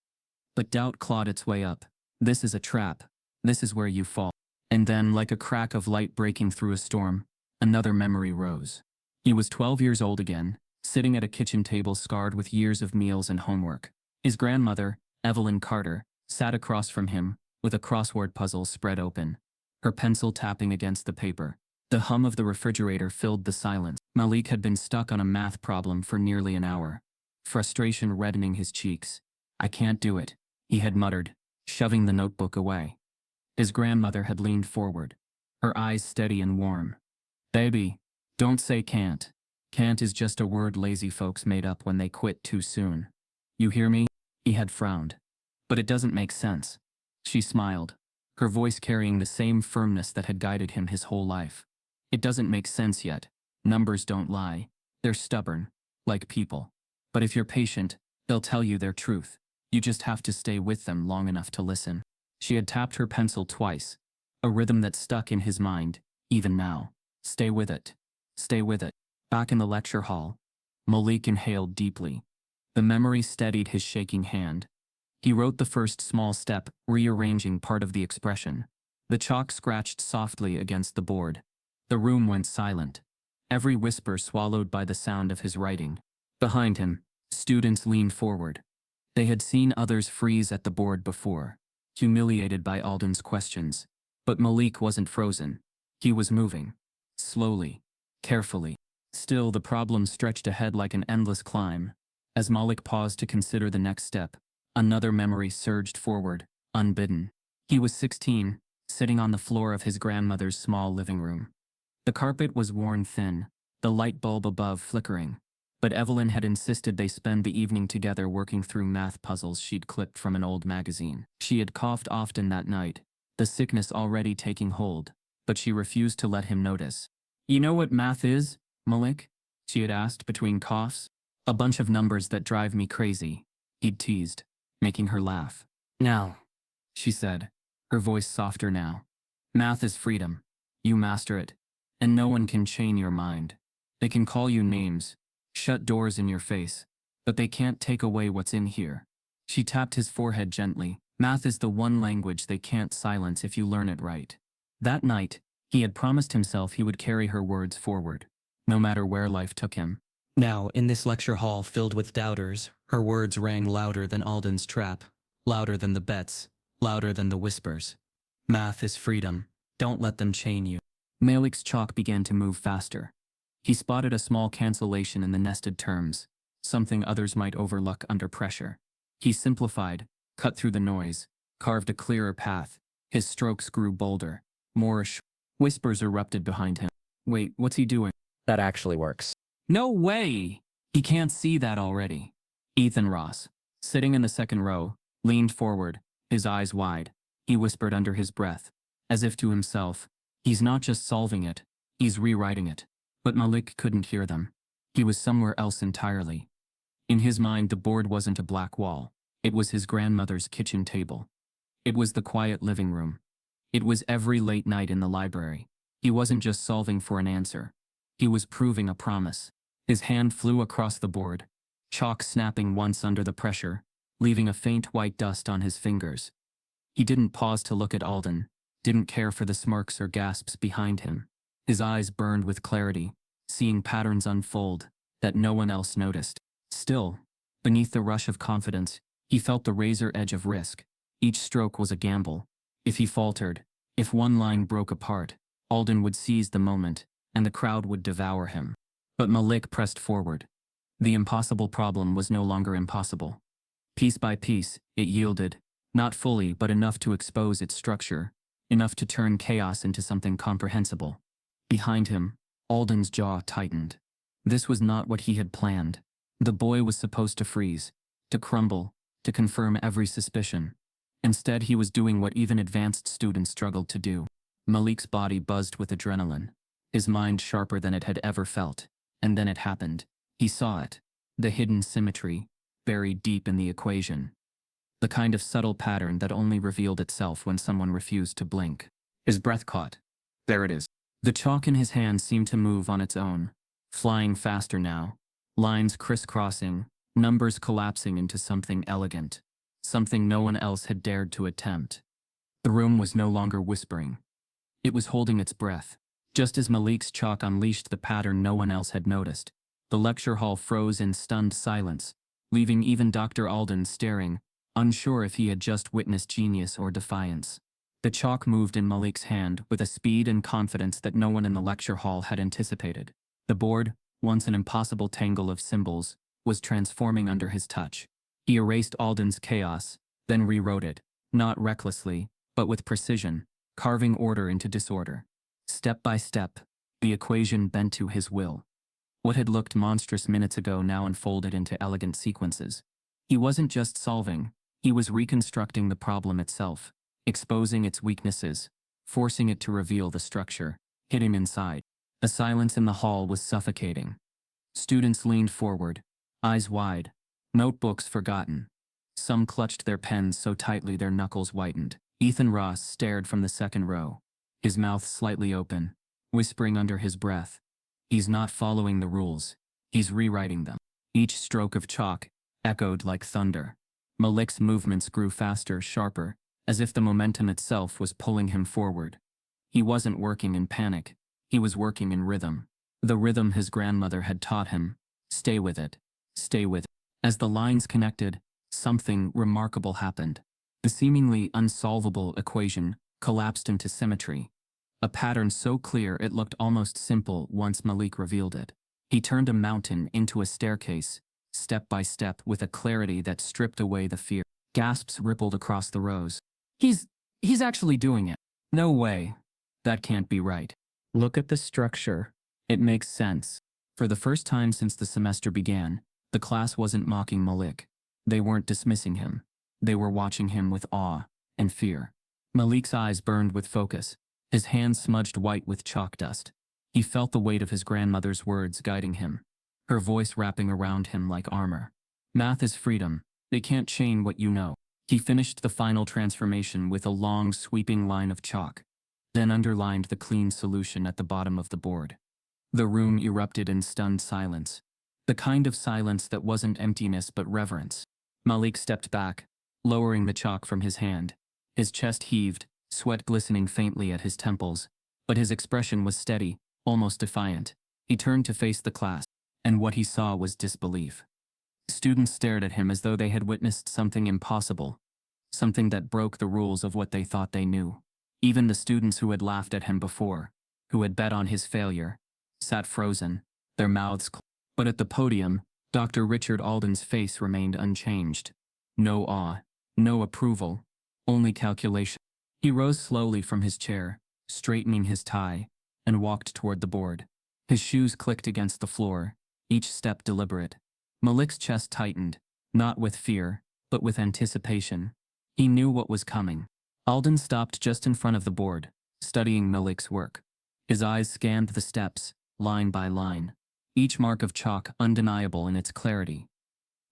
But doubt clawed its way up. This is a trap. This is where you fall. And then, like a crack of light breaking through a storm, another memory rose. He was 12 years old again, sitting at a kitchen table scarred with years of meals and homework. His grandmother, Evelyn Carter, sat across from him, with a crossword puzzle spread open, her pencil tapping against the paper. The hum of the refrigerator filled the silence. Malik had been stuck on a math problem for nearly an hour, frustration reddening his cheeks. I can't do it, he had muttered, shoving the notebook away. His grandmother had leaned forward, her eyes steady and warm. Baby, don't say can't. Can't is just a word lazy folks made up when they quit too soon. You hear me? He had frowned. But it doesn't make sense. She smiled, her voice carrying the same firmness that had guided him his whole life. It doesn't make sense yet. Numbers don't lie. They're stubborn, like people. But if you're patient, they'll tell you their truth. You just have to stay with them long enough to listen. She had tapped her pencil twice, a rhythm that stuck in his mind, even now. Stay with it. Stay with it. Back in the lecture hall, Malik inhaled deeply. The memory steadied his shaking hand. He wrote the first small step, rearranging part of the expression. The chalk scratched softly against the board. The room went silent, every whisper swallowed by the sound of his writing. Behind him, students leaned forward. They had seen others freeze at the board before, humiliated by Alden's questions. But Malik wasn't frozen. He was moving. Slowly, carefully. Still, the problem stretched ahead like an endless climb. As Malik paused to consider the next step, another memory surged forward, unbidden. He was 16, sitting on the floor of his grandmother's small living room. The carpet was worn thin, the light bulb above flickering. But Evelyn had insisted they spend the evening together working through math puzzles she'd clipped from an old magazine. She had coughed often that night, the sickness already taking hold, but she refused to let him notice. You know what math is, Malik? She had asked between coughs. A bunch of numbers that drive me crazy, he'd teased, making her laugh. Now, she said, her voice softer now. Math is freedom. You master it, and no one can chain your mind. They can call you names, shut doors in your face, but they can't take away what's in here. She tapped his forehead gently. Math is the one language they can't silence if you learn it right. That night, he had promised himself he would carry her words forward, no matter where life took him. Now, in this lecture hall filled with doubters, her words rang louder than Alden's trap, louder than the bets, louder than the whispers. Math is freedom. Don't let them chain you. Malik's chalk began to move faster. He spotted a small cancellation in the nested terms, something others might overlook under pressure. He simplified, cut through the noise, carved a clearer path. His strokes grew bolder, more assured. Whispers erupted behind him. Wait, what's he doing? That actually works. No way! He can't see that already. Ethan Ross, sitting in the second row, leaned forward, his eyes wide. He whispered under his breath, as if to himself, he's not just solving it, he's rewriting it. But Malik couldn't hear them. He was somewhere else entirely. In his mind, the board wasn't a black wall. It was his grandmother's kitchen table. It was the quiet living room. It was every late night in the library. He wasn't just solving for an answer. He was proving a promise. His hand flew across the board, chalk snapping once under the pressure, leaving a faint white dust on his fingers. He didn't pause to look at Alden, didn't care for the smirks or gasps behind him. His eyes burned with clarity, seeing patterns unfold that no one else noticed. Still, beneath the rush of confidence, he felt the razor edge of risk. Each stroke was a gamble. If he faltered, if one line broke apart, Alden would seize the moment, and the crowd would devour him. But Malik pressed forward. The impossible problem was no longer impossible. Piece by piece, it yielded, not fully but enough to expose its structure, enough to turn chaos into something comprehensible. Behind him, Alden's jaw tightened. This was not what he had planned. The boy was supposed to freeze, to crumble, to confirm every suspicion. Instead, he was doing what even advanced students struggled to do. Malik's body buzzed with adrenaline, his mind sharper than it had ever felt. And then it happened. He saw it. The hidden symmetry, buried deep in the equation. The kind of subtle pattern that only revealed itself when someone refused to blink. His breath caught. There it is. The chalk in his hand seemed to move on its own, flying faster now, lines crisscrossing, numbers collapsing into something elegant, something no one else had dared to attempt. The room was no longer whispering. It was holding its breath. Just as Malik's chalk unleashed the pattern no one else had noticed, the lecture hall froze in stunned silence, leaving even Dr. Alden staring, unsure if he had just witnessed genius or defiance. The chalk moved in Malik's hand with a speed and confidence that no one in the lecture hall had anticipated. The board, once an impossible tangle of symbols, was transforming under his touch. He erased Alden's chaos, then rewrote it, not recklessly, but with precision, carving order into disorder. Step by step, the equation bent to his will. What had looked monstrous minutes ago now unfolded into elegant sequences. He wasn't just solving, he was reconstructing the problem itself, exposing its weaknesses, forcing it to reveal the structure, hidden inside. The silence in the hall was suffocating. Students leaned forward, eyes wide, notebooks forgotten. Some clutched their pens so tightly their knuckles whitened. Ethan Ross stared from the second row, his mouth slightly open, whispering under his breath. He's not following the rules, he's rewriting them. Each stroke of chalk echoed like thunder. Malik's movements grew faster, sharper, as if the momentum itself was pulling him forward. He wasn't working in panic, he was working in rhythm. The rhythm his grandmother had taught him. Stay with it. Stay with it. As the lines connected, something remarkable happened. The seemingly unsolvable equation collapsed into symmetry. A pattern so clear it looked almost simple once Malik revealed it. He turned a mountain into a staircase, step by step with a clarity that stripped away the fear. Gasps rippled across the rows. He's actually doing it. No way. That can't be right. Look at the structure. It makes sense. For the first time since the semester began, the class wasn't mocking Malik. They weren't dismissing him. They were watching him with awe and fear. Malik's eyes burned with focus, his hands smudged white with chalk dust. He felt the weight of his grandmother's words guiding him. her voice wrapping around him like armor. Math is freedom. They can't chain what you know. He finished the final transformation with a long, sweeping line of chalk, then underlined the clean solution at the bottom of the board. The room erupted in stunned silence. The kind of silence that wasn't emptiness but reverence. Malik stepped back, lowering the chalk from his hand. His chest heaved, sweat glistening faintly at his temples, but his expression was steady, almost defiant. He turned to face the class, and what he saw was disbelief. Students stared at him as though they had witnessed something impossible, something that broke the rules of what they thought they knew. Even the students who had laughed at him before, who had bet on his failure, sat frozen, their mouths closed. But at the podium, Dr. Richard Alden's face remained unchanged. No awe, no approval, only calculation. He rose slowly from his chair, straightening his tie, and walked toward the board. His shoes clicked against the floor, each step deliberate. Malik's chest tightened, not with fear, but with anticipation. He knew what was coming. Alden stopped just in front of the board, studying Malik's work. His eyes scanned the steps, line by line, each mark of chalk undeniable in its clarity.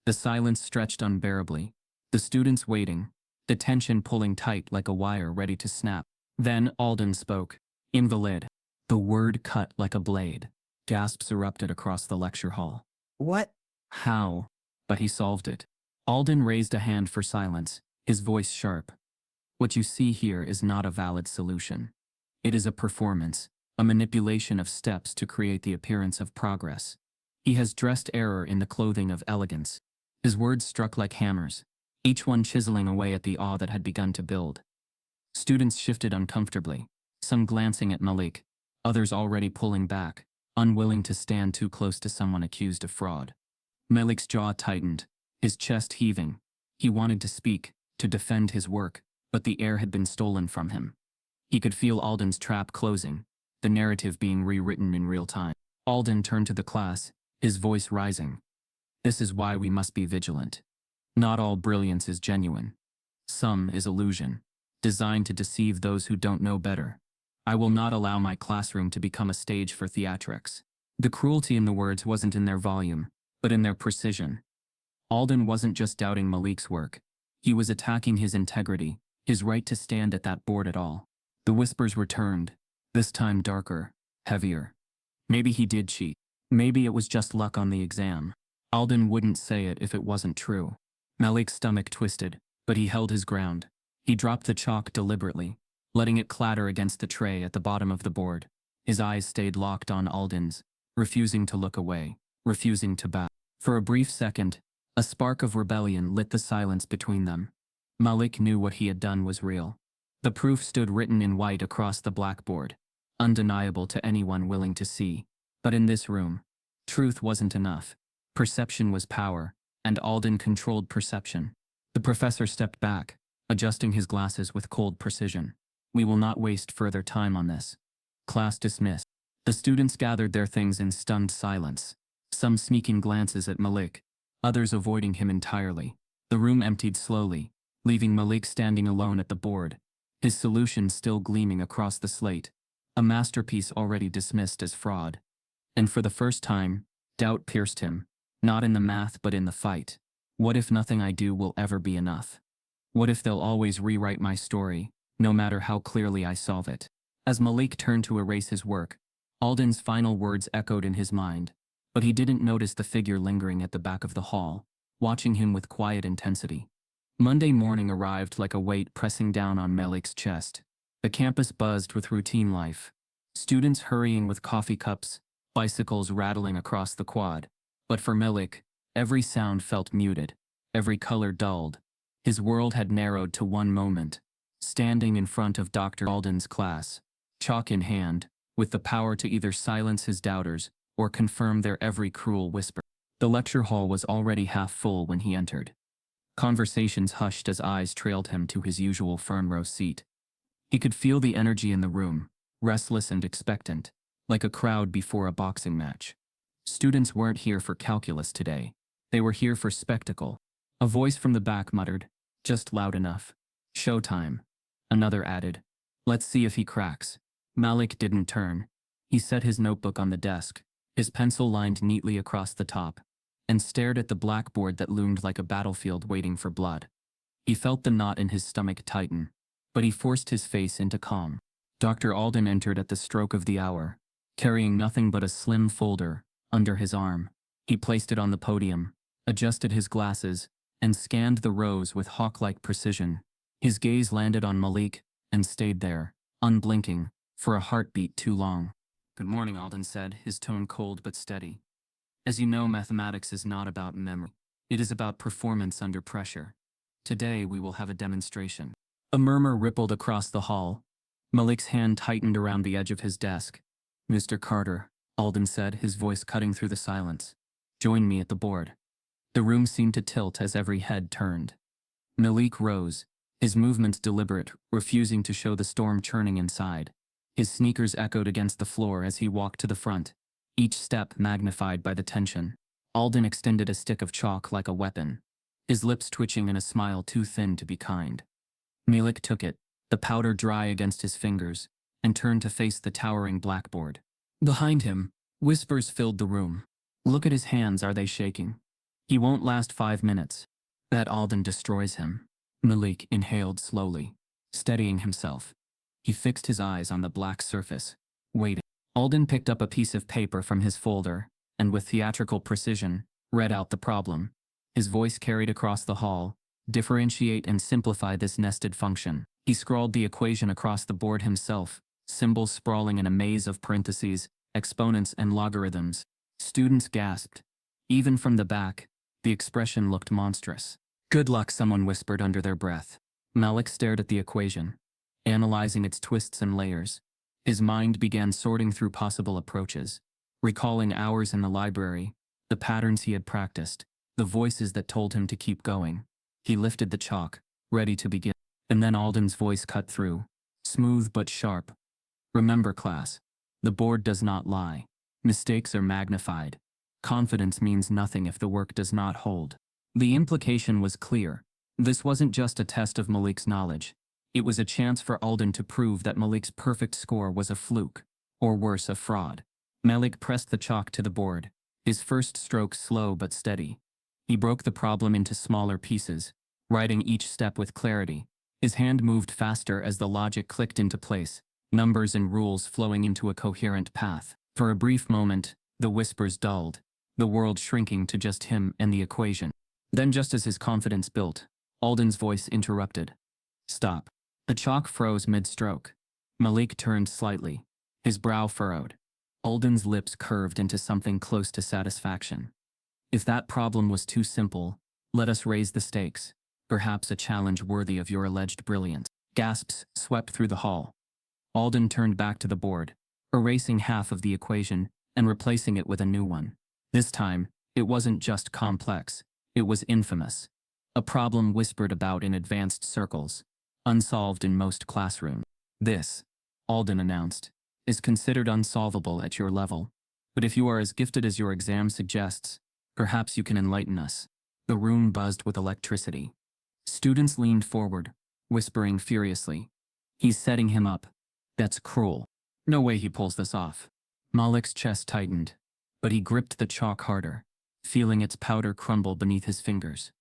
The silence stretched unbearably, the students waiting, the tension pulling tight like a wire ready to snap. Then Alden spoke. Invalid. The word cut like a blade. Gasps erupted across the lecture hall. What? How? But he solved it. Alden raised a hand for silence, his voice sharp. What you see here is not a valid solution. It is a performance, a manipulation of steps to create the appearance of progress. He has dressed error in the clothing of elegance. His words struck like hammers, each one chiseling away at the awe that had begun to build. Students shifted uncomfortably, some glancing at Malik, others already pulling back, unwilling to stand too close to someone accused of fraud. Malik's jaw tightened, his chest heaving. He wanted to speak, to defend his work, but the air had been stolen from him. He could feel Alden's trap closing, the narrative being rewritten in real time. Alden turned to the class, his voice rising. This is why we must be vigilant. Not all brilliance is genuine. Some is illusion, designed to deceive those who don't know better. I will not allow my classroom to become a stage for theatrics. The cruelty in the words wasn't in their volume, but in their precision. Alden wasn't just doubting Malik's work. He was attacking his integrity, his right to stand at that board at all. The whispers returned, this time darker, heavier. Maybe he did cheat. Maybe it was just luck on the exam. Alden wouldn't say it if it wasn't true. Malik's stomach twisted, but he held his ground. He dropped the chalk deliberately, letting it clatter against the tray at the bottom of the board. His eyes stayed locked on Alden's, refusing to look away, refusing to bow. For a brief second, a spark of rebellion lit the silence between them. Malik knew what he had done was real. The proof stood written in white across the blackboard, undeniable to anyone willing to see. But in this room, truth wasn't enough. Perception was power, and Alden controlled perception. The professor stepped back, adjusting his glasses with cold precision. We will not waste further time on this. Class dismissed. The students gathered their things in stunned silence, some sneaking glances at Malik, others avoiding him entirely. The room emptied slowly, leaving Malik standing alone at the board, his solution still gleaming across the slate, a masterpiece already dismissed as fraud. And for the first time, doubt pierced him, not in the math but in the fight. What if nothing I do will ever be enough? What if they'll always rewrite my story, no matter how clearly I solve it? As Malik turned to erase his work, Alden's final words echoed in his mind, but he didn't notice the figure lingering at the back of the hall, watching him with quiet intensity. Monday morning arrived like a weight pressing down on Malik's chest. The campus buzzed with routine life, students hurrying with coffee cups, bicycles rattling across the quad. But for Malik, every sound felt muted, every color dulled. His world had narrowed to one moment, standing in front of Dr. Alden's class, chalk in hand, with the power to either silence his doubters or confirm their every cruel whisper. The lecture hall was already half full when he entered. Conversations hushed as eyes trailed him to his usual front-row seat. He could feel the energy in the room, restless and expectant, like a crowd before a boxing match. Students weren't here for calculus today. They were here for spectacle. A voice from the back muttered, just loud enough. Showtime. Another added, let's see if he cracks. Malik didn't turn. He set his notebook on the desk, his pencil lined neatly across the top, and stared at the blackboard that loomed like a battlefield waiting for blood. He felt the knot in his stomach tighten, but he forced his face into calm. Dr. Alden entered at the stroke of the hour, carrying nothing but a slim folder under his arm. He placed it on the podium, adjusted his glasses, and scanned the rows with hawk-like precision. His gaze landed on Malik and stayed there, unblinking, for a heartbeat too long. "Good morning," Alden said, his tone cold but steady. "As you know, mathematics is not about memory. It is about performance under pressure. Today we will have a demonstration." A murmur rippled across the hall. Malik's hand tightened around the edge of his desk. "Mr. Carter," Alden said, his voice cutting through the silence. "Join me at the board." The room seemed to tilt as every head turned. Malik rose, his movements deliberate, refusing to show the storm churning inside. His sneakers echoed against the floor as he walked to the front, each step magnified by the tension. Alden extended a stick of chalk like a weapon, his lips twitching in a smile too thin to be kind. Malik took it, the powder dry against his fingers, and turned to face the towering blackboard. Behind him, whispers filled the room. "Look at his hands, are they shaking? He won't last 5 minutes. That Alden destroys him." Malik inhaled slowly, steadying himself. He fixed his eyes on the black surface, waiting. Alden picked up a piece of paper from his folder, and with theatrical precision, read out the problem. His voice carried across the hall, "Differentiate and simplify this nested function." He scrawled the equation across the board himself, symbols sprawling in a maze of parentheses, exponents and logarithms. Students gasped. Even from the back, the expression looked monstrous. "Good luck," someone whispered under their breath. Malik stared at the equation, analyzing its twists and layers. His mind began sorting through possible approaches, recalling hours in the library, the patterns he had practiced, the voices that told him to keep going. He lifted the chalk, ready to begin. And then Alden's voice cut through, smooth but sharp. "Remember, class, the board does not lie. Mistakes are magnified. Confidence means nothing if the work does not hold." The implication was clear. This wasn't just a test of Malik's knowledge. It was a chance for Alden to prove that Malik's perfect score was a fluke, or worse, a fraud. Malik pressed the chalk to the board, his first stroke slow but steady. He broke the problem into smaller pieces, writing each step with clarity. His hand moved faster as the logic clicked into place, numbers and rules flowing into a coherent path. For a brief moment, the whispers dulled, the world shrinking to just him and the equation. Then, just as his confidence built, Alden's voice interrupted. "Stop." The chalk froze mid-stroke. Malik turned slightly, his brow furrowed. Alden's lips curved into something close to satisfaction. "If that problem was too simple, let us raise the stakes. Perhaps a challenge worthy of your alleged brilliance." Gasps swept through the hall. Alden turned back to the board, erasing half of the equation and replacing it with a new one. This time, it wasn't just complex, it was infamous. A problem whispered about in advanced circles, unsolved in most classrooms. "This," Alden announced, "is considered unsolvable at your level. But if you are as gifted as your exam suggests, perhaps you can enlighten us." The room buzzed with electricity. Students leaned forward, whispering furiously. "He's setting him up. That's cruel. No way he pulls this off." Malik's chest tightened, but he gripped the chalk harder, feeling its powder crumble beneath his fingers.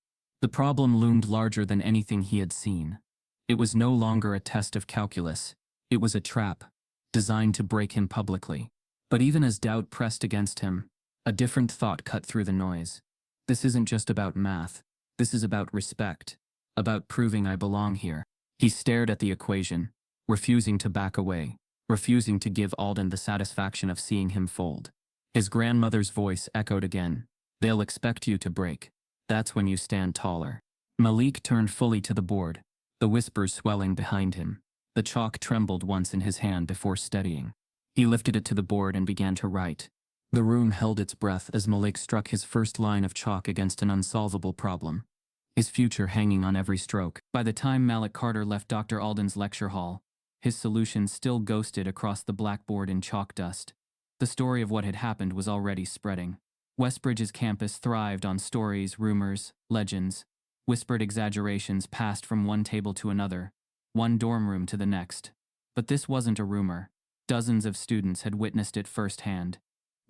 The problem loomed larger than anything he had seen. It was no longer a test of calculus. It was a trap, designed to break him publicly. But even as doubt pressed against him, a different thought cut through the noise. This isn't just about math. This is about respect, about proving I belong here. He stared at the equation, refusing to back away, refusing to give Alden the satisfaction of seeing him fold. His grandmother's voice echoed again. "They'll expect you to break. That's when you stand taller." Malik turned fully to the board, the whispers swelling behind him. The chalk trembled once in his hand before steadying. He lifted it to the board and began to write. The room held its breath as Malik struck his first line of chalk against an unsolvable problem, his future hanging on every stroke. By the time Malik Carter left Dr. Alden's lecture hall, his solution still ghosted across the blackboard in chalk dust. The story of what had happened was already spreading. Westbridge's campus thrived on stories, rumors, legends. Whispered exaggerations passed from one table to another, one dorm room to the next. But this wasn't a rumor. Dozens of students had witnessed it firsthand.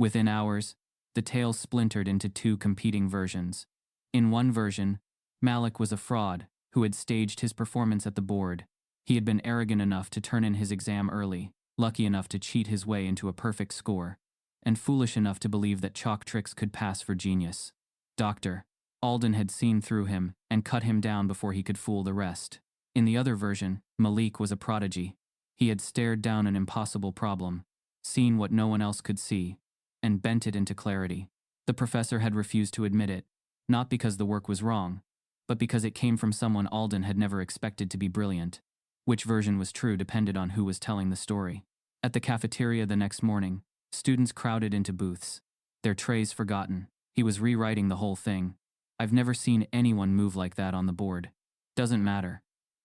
Within hours, the tale splintered into two competing versions. In one version, Malik was a fraud who had staged his performance at the board. He had been arrogant enough to turn in his exam early, lucky enough to cheat his way into a perfect score, and foolish enough to believe that chalk tricks could pass for genius. Dr. Alden had seen through him and cut him down before he could fool the rest. In the other version, Malik was a prodigy. He had stared down an impossible problem, seen what no one else could see, and bent it into clarity. The professor had refused to admit it, not because the work was wrong, but because it came from someone Alden had never expected to be brilliant. Which version was true depended on who was telling the story. At the cafeteria the next morning, students crowded into booths, their trays forgotten. He was rewriting the whole thing. I've never seen anyone move like that on the board. Doesn't matter.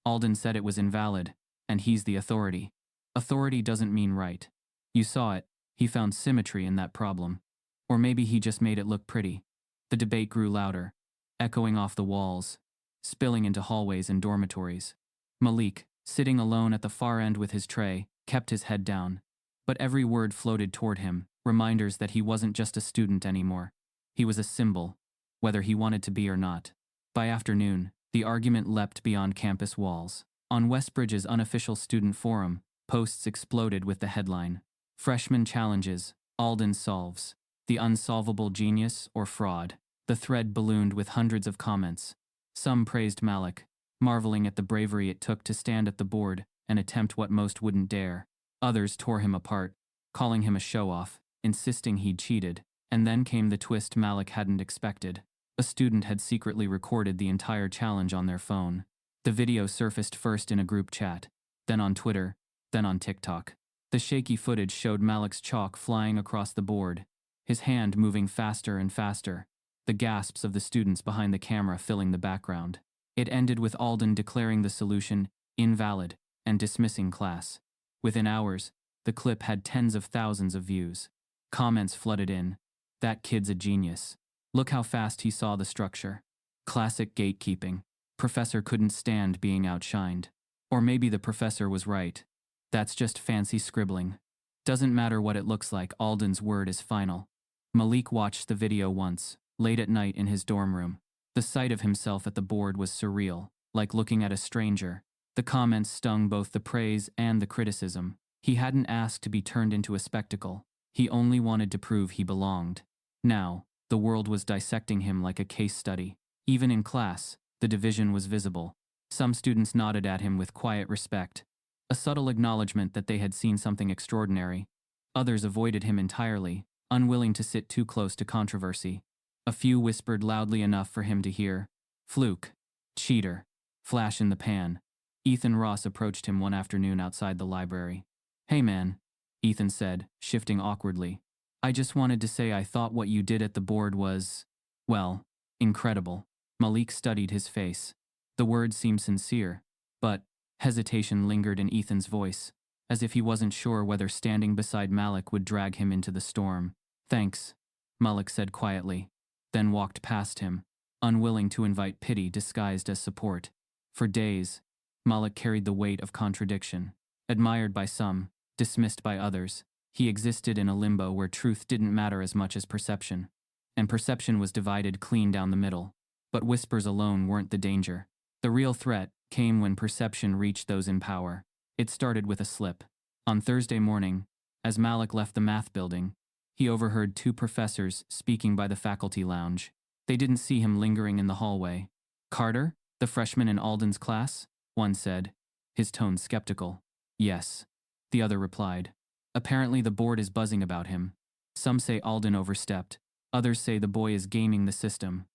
Alden said it was invalid, and he's the authority. Authority doesn't mean right. You saw it. He found symmetry in that problem. Or maybe he just made it look pretty. The debate grew louder, echoing off the walls, spilling into hallways and dormitories. Malik, sitting alone at the far end with his tray, kept his head down. But every word floated toward him, reminders that he wasn't just a student anymore. He was a symbol, whether he wanted to be or not. By afternoon, the argument leapt beyond campus walls. On Westbridge's unofficial student forum, posts exploded with the headline, "Freshman Challenges, Alden Solves. The Unsolvable Genius or Fraud." The thread ballooned with hundreds of comments. Some praised Malik, marveling at the bravery it took to stand at the board and attempt what most wouldn't dare. Others tore him apart, calling him a show-off, insisting he'd cheated. And then came the twist Malik hadn't expected. A student had secretly recorded the entire challenge on their phone. The video surfaced first in a group chat, then on Twitter, then on TikTok. The shaky footage showed Malik's chalk flying across the board, his hand moving faster and faster, the gasps of the students behind the camera filling the background. It ended with Alden declaring the solution invalid and dismissing class. Within hours, the clip had tens of thousands of views. Comments flooded in. That kid's a genius. Look how fast he saw the structure. Classic gatekeeping. Professor couldn't stand being outshined. Or maybe the professor was right. That's just fancy scribbling. Doesn't matter what it looks like, Alden's word is final. Malik watched the video once, late at night in his dorm room. The sight of himself at the board was surreal, like looking at a stranger. The comments stung both the praise and the criticism. He hadn't asked to be turned into a spectacle. He only wanted to prove he belonged. Now, the world was dissecting him like a case study. Even in class, the division was visible. Some students nodded at him with quiet respect, a subtle acknowledgement that they had seen something extraordinary. Others avoided him entirely, unwilling to sit too close to controversy. A few whispered loudly enough for him to hear. Fluke. Cheater. Flash in the pan. Ethan Ross approached him one afternoon outside the library. "Hey man," Ethan said, shifting awkwardly. "I just wanted to say I thought what you did at the board was, well, incredible." Malik studied his face. The words seemed sincere, but hesitation lingered in Ethan's voice, as if he wasn't sure whether standing beside Malik would drag him into the storm. "Thanks," Malik said quietly, then walked past him, unwilling to invite pity disguised as support. For days, Malik carried the weight of contradiction. Admired by some, dismissed by others, he existed in a limbo where truth didn't matter as much as perception. And perception was divided clean down the middle. But whispers alone weren't the danger. The real threat came when perception reached those in power. It started with a slip. On Thursday morning, as Malik left the math building, he overheard two professors speaking by the faculty lounge. They didn't see him lingering in the hallway. "Carter, the freshman in Alden's class?" one said, his tone skeptical. "Yes," the other replied. "Apparently the board is buzzing about him. Some say Alden overstepped. Others say the boy is gaming the system.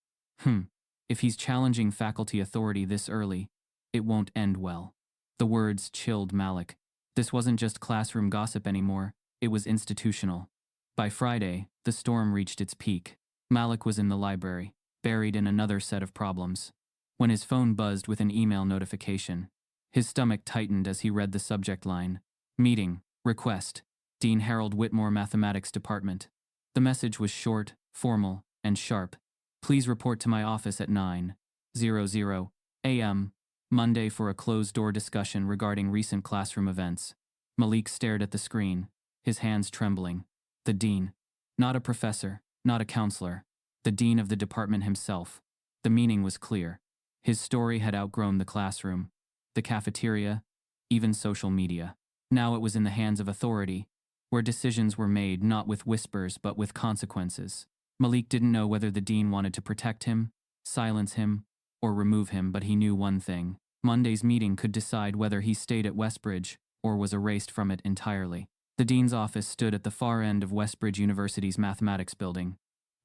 If he's challenging faculty authority this early, it won't end well." The words chilled Malik. This wasn't just classroom gossip anymore, it was institutional. By Friday, the storm reached its peak. Malik was in the library, buried in another set of problems, when his phone buzzed with an email notification. His stomach tightened as he read the subject line. "Meeting. Request. Dean Harold Whitmore Mathematics Department." The message was short, formal, and sharp. "Please report to my office at 9:00 a.m. Monday for a closed-door discussion regarding recent classroom events." Malik stared at the screen, his hands trembling. The dean. Not a professor, not a counselor. The dean of the department himself. The meaning was clear. His story had outgrown the classroom, the cafeteria, even social media. Now it was in the hands of authority, where decisions were made not with whispers but with consequences. Malik didn't know whether the dean wanted to protect him, silence him, or remove him, but he knew one thing. Monday's meeting could decide whether he stayed at Westbridge or was erased from it entirely. The dean's office stood at the far end of Westbridge University's mathematics building,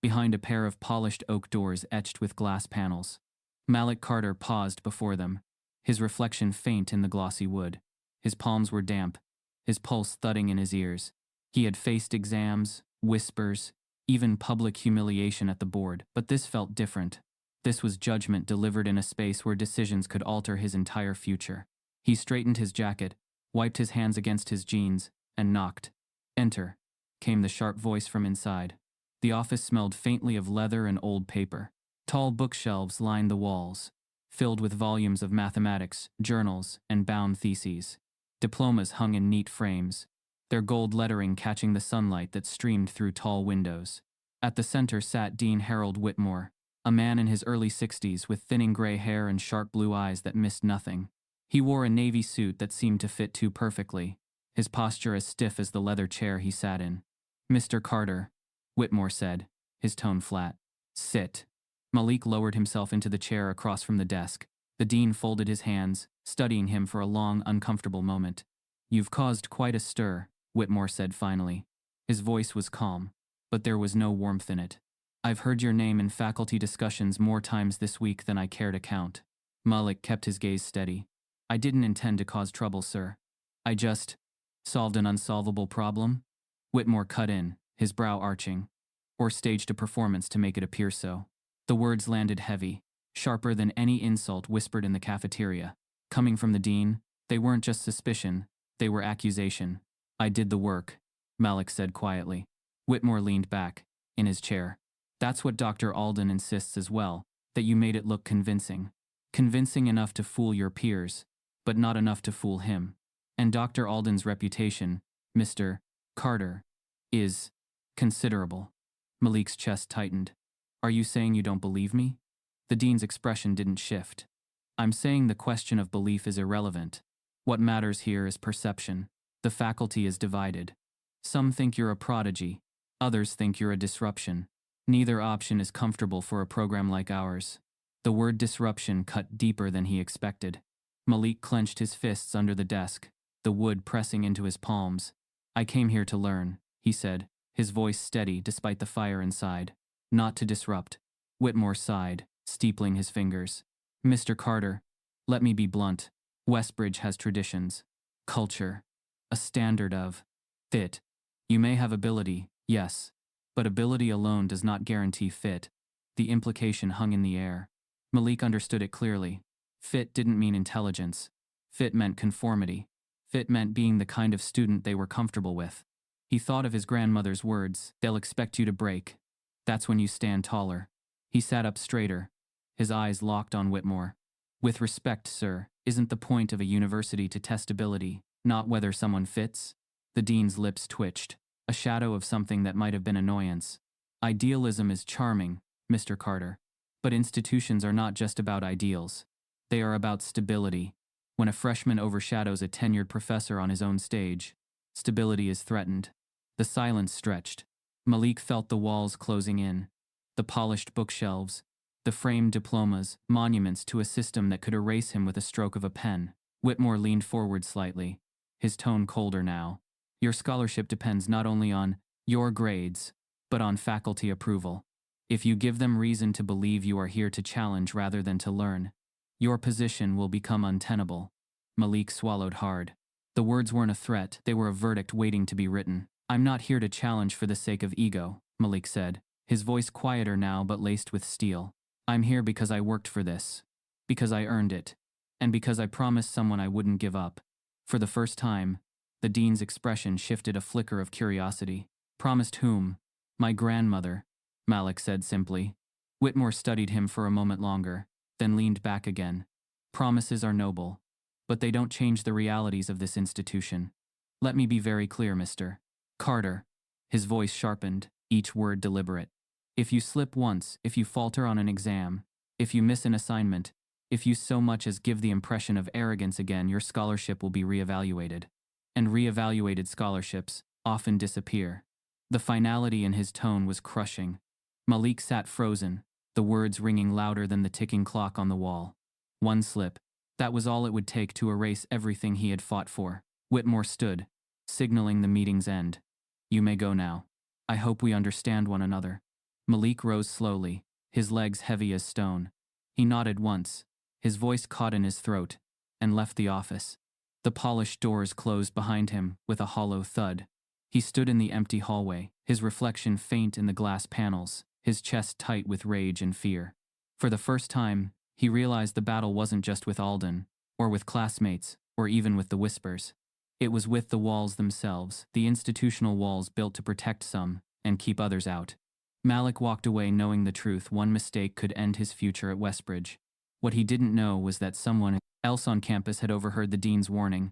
behind a pair of polished oak doors etched with glass panels. Malik Carter paused before them, his reflection faint in the glossy wood. His palms were damp, his pulse thudding in his ears. He had faced exams, whispers, even public humiliation at the board, but this felt different. This was judgment delivered in a space where decisions could alter his entire future. He straightened his jacket, wiped his hands against his jeans, and knocked. "Enter," came the sharp voice from inside. The office smelled faintly of leather and old paper. Tall bookshelves lined the walls, filled with volumes of mathematics, journals, and bound theses. Diplomas hung in neat frames, their gold lettering catching the sunlight that streamed through tall windows. At the center sat Dean Harold Whitmore, a man in his early 60s with thinning gray hair and sharp blue eyes that missed nothing. He wore a navy suit that seemed to fit too perfectly, his posture as stiff as the leather chair he sat in. "Mr. Carter," Whitmore said, his tone flat. "Sit." Malik lowered himself into the chair across from the desk. The dean folded his hands, studying him for a long, uncomfortable moment. "You've caused quite a stir," Whitmore said finally. His voice was calm, but there was no warmth in it. "I've heard your name in faculty discussions more times this week than I care to count." Malik kept his gaze steady. "I didn't intend to cause trouble, sir. I just solved an unsolvable problem." Whitmore cut in, his brow arching. "Or staged a performance to make it appear so." The words landed heavy, sharper than any insult whispered in the cafeteria. Coming from the dean, they weren't just suspicion, they were accusation. "I did the work," Malik said quietly. Whitmore leaned back, in his chair. "That's what Dr. Alden insists as well, that you made it look convincing. Convincing enough to fool your peers, but not enough to fool him. And Dr. Alden's reputation, Mr. Carter, is considerable." Malik's chest tightened. "Are you saying you don't believe me?" The dean's expression didn't shift. "I'm saying the question of belief is irrelevant. What matters here is perception. The faculty is divided. Some think you're a prodigy, others think you're a disruption. Neither option is comfortable for a program like ours." The word disruption cut deeper than he expected. Malik clenched his fists under the desk, the wood pressing into his palms. "I came here to learn," he said, his voice steady despite the fire inside. "Not to disrupt." Whitmore sighed, steepling his fingers. "Mr. Carter, let me be blunt. Westbridge has traditions, culture, a standard of fit. You may have ability, yes, but ability alone does not guarantee fit." The implication hung in the air. Malik understood it clearly. Fit didn't mean intelligence. Fit meant conformity. Fit meant being the kind of student they were comfortable with. He thought of his grandmother's words, "They'll expect you to break. That's when you stand taller." He sat up straighter, his eyes locked on Whitmore. "With respect, sir, isn't the point of a university to test ability, not whether someone fits?" The dean's lips twitched, a shadow of something that might have been annoyance. "Idealism is charming, Mr. Carter, but institutions are not just about ideals. They are about stability. When a freshman overshadows a tenured professor on his own stage, stability is threatened." The silence stretched. Malik felt the walls closing in, the polished bookshelves, the framed diplomas, monuments to a system that could erase him with a stroke of a pen. Whitmore leaned forward slightly, his tone colder now. "Your scholarship depends not only on your grades, but on faculty approval. If you give them reason to believe you are here to challenge rather than to learn, your position will become untenable." Malik swallowed hard. The words weren't a threat, they were a verdict waiting to be written. "I'm not here to challenge for the sake of ego," Malik said, his voice quieter now but laced with steel. "I'm here because I worked for this, because I earned it, and because I promised someone I wouldn't give up." For the first time, the dean's expression shifted a flicker of curiosity. "Promised whom?" "My grandmother," Malik said simply. Whitmore studied him for a moment longer, then leaned back again. "Promises are noble, but they don't change the realities of this institution. Let me be very clear, Mr. Carter." His voice sharpened, each word deliberate. If you slip once, if you falter on an exam, if you miss an assignment, if you so much as give the impression of arrogance again, your scholarship will be reevaluated. And reevaluated scholarships often disappear. The finality in his tone was crushing. Malik sat frozen, the words ringing louder than the ticking clock on the wall. One slip. That was all it would take to erase everything he had fought for. Whitmore stood, signaling the meeting's end. You may go now. I hope we understand one another. Malik rose slowly, his legs heavy as stone. He nodded once, his voice caught in his throat, and left the office. The polished doors closed behind him with a hollow thud. He stood in the empty hallway, his reflection faint in the glass panels, his chest tight with rage and fear. For the first time, he realized the battle wasn't just with Alden, or with classmates, or even with the whispers. It was with the walls themselves, the institutional walls built to protect some and keep others out. Malik walked away knowing the truth. One mistake could end his future at Westbridge. What he didn't know was that someone else on campus had overheard the dean's warning,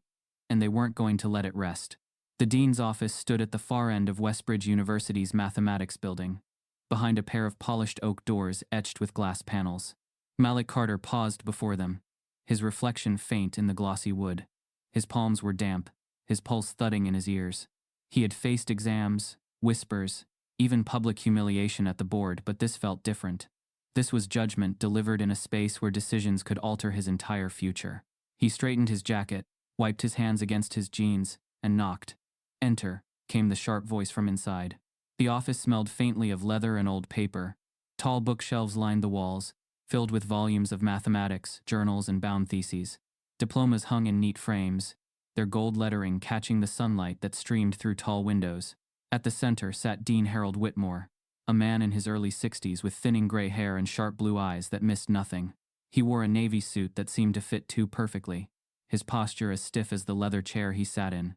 and they weren't going to let it rest. The dean's office stood at the far end of Westbridge University's mathematics building, behind a pair of polished oak doors etched with glass panels. Malik Carter paused before them, his reflection faint in the glossy wood. His palms were damp, his pulse thudding in his ears. He had faced exams, whispers, even public humiliation at the board, but this felt different. This was judgment delivered in a space where decisions could alter his entire future. He straightened his jacket, wiped his hands against his jeans, and knocked. Enter, came the sharp voice from inside. The office smelled faintly of leather and old paper. Tall bookshelves lined the walls, filled with volumes of mathematics, journals, and bound theses. Diplomas hung in neat frames, their gold lettering catching the sunlight that streamed through tall windows. At the center sat Dean Harold Whitmore, a man in his early 60s with thinning gray hair and sharp blue eyes that missed nothing. He wore a navy suit that seemed to fit too perfectly, his posture as stiff as the leather chair he sat in.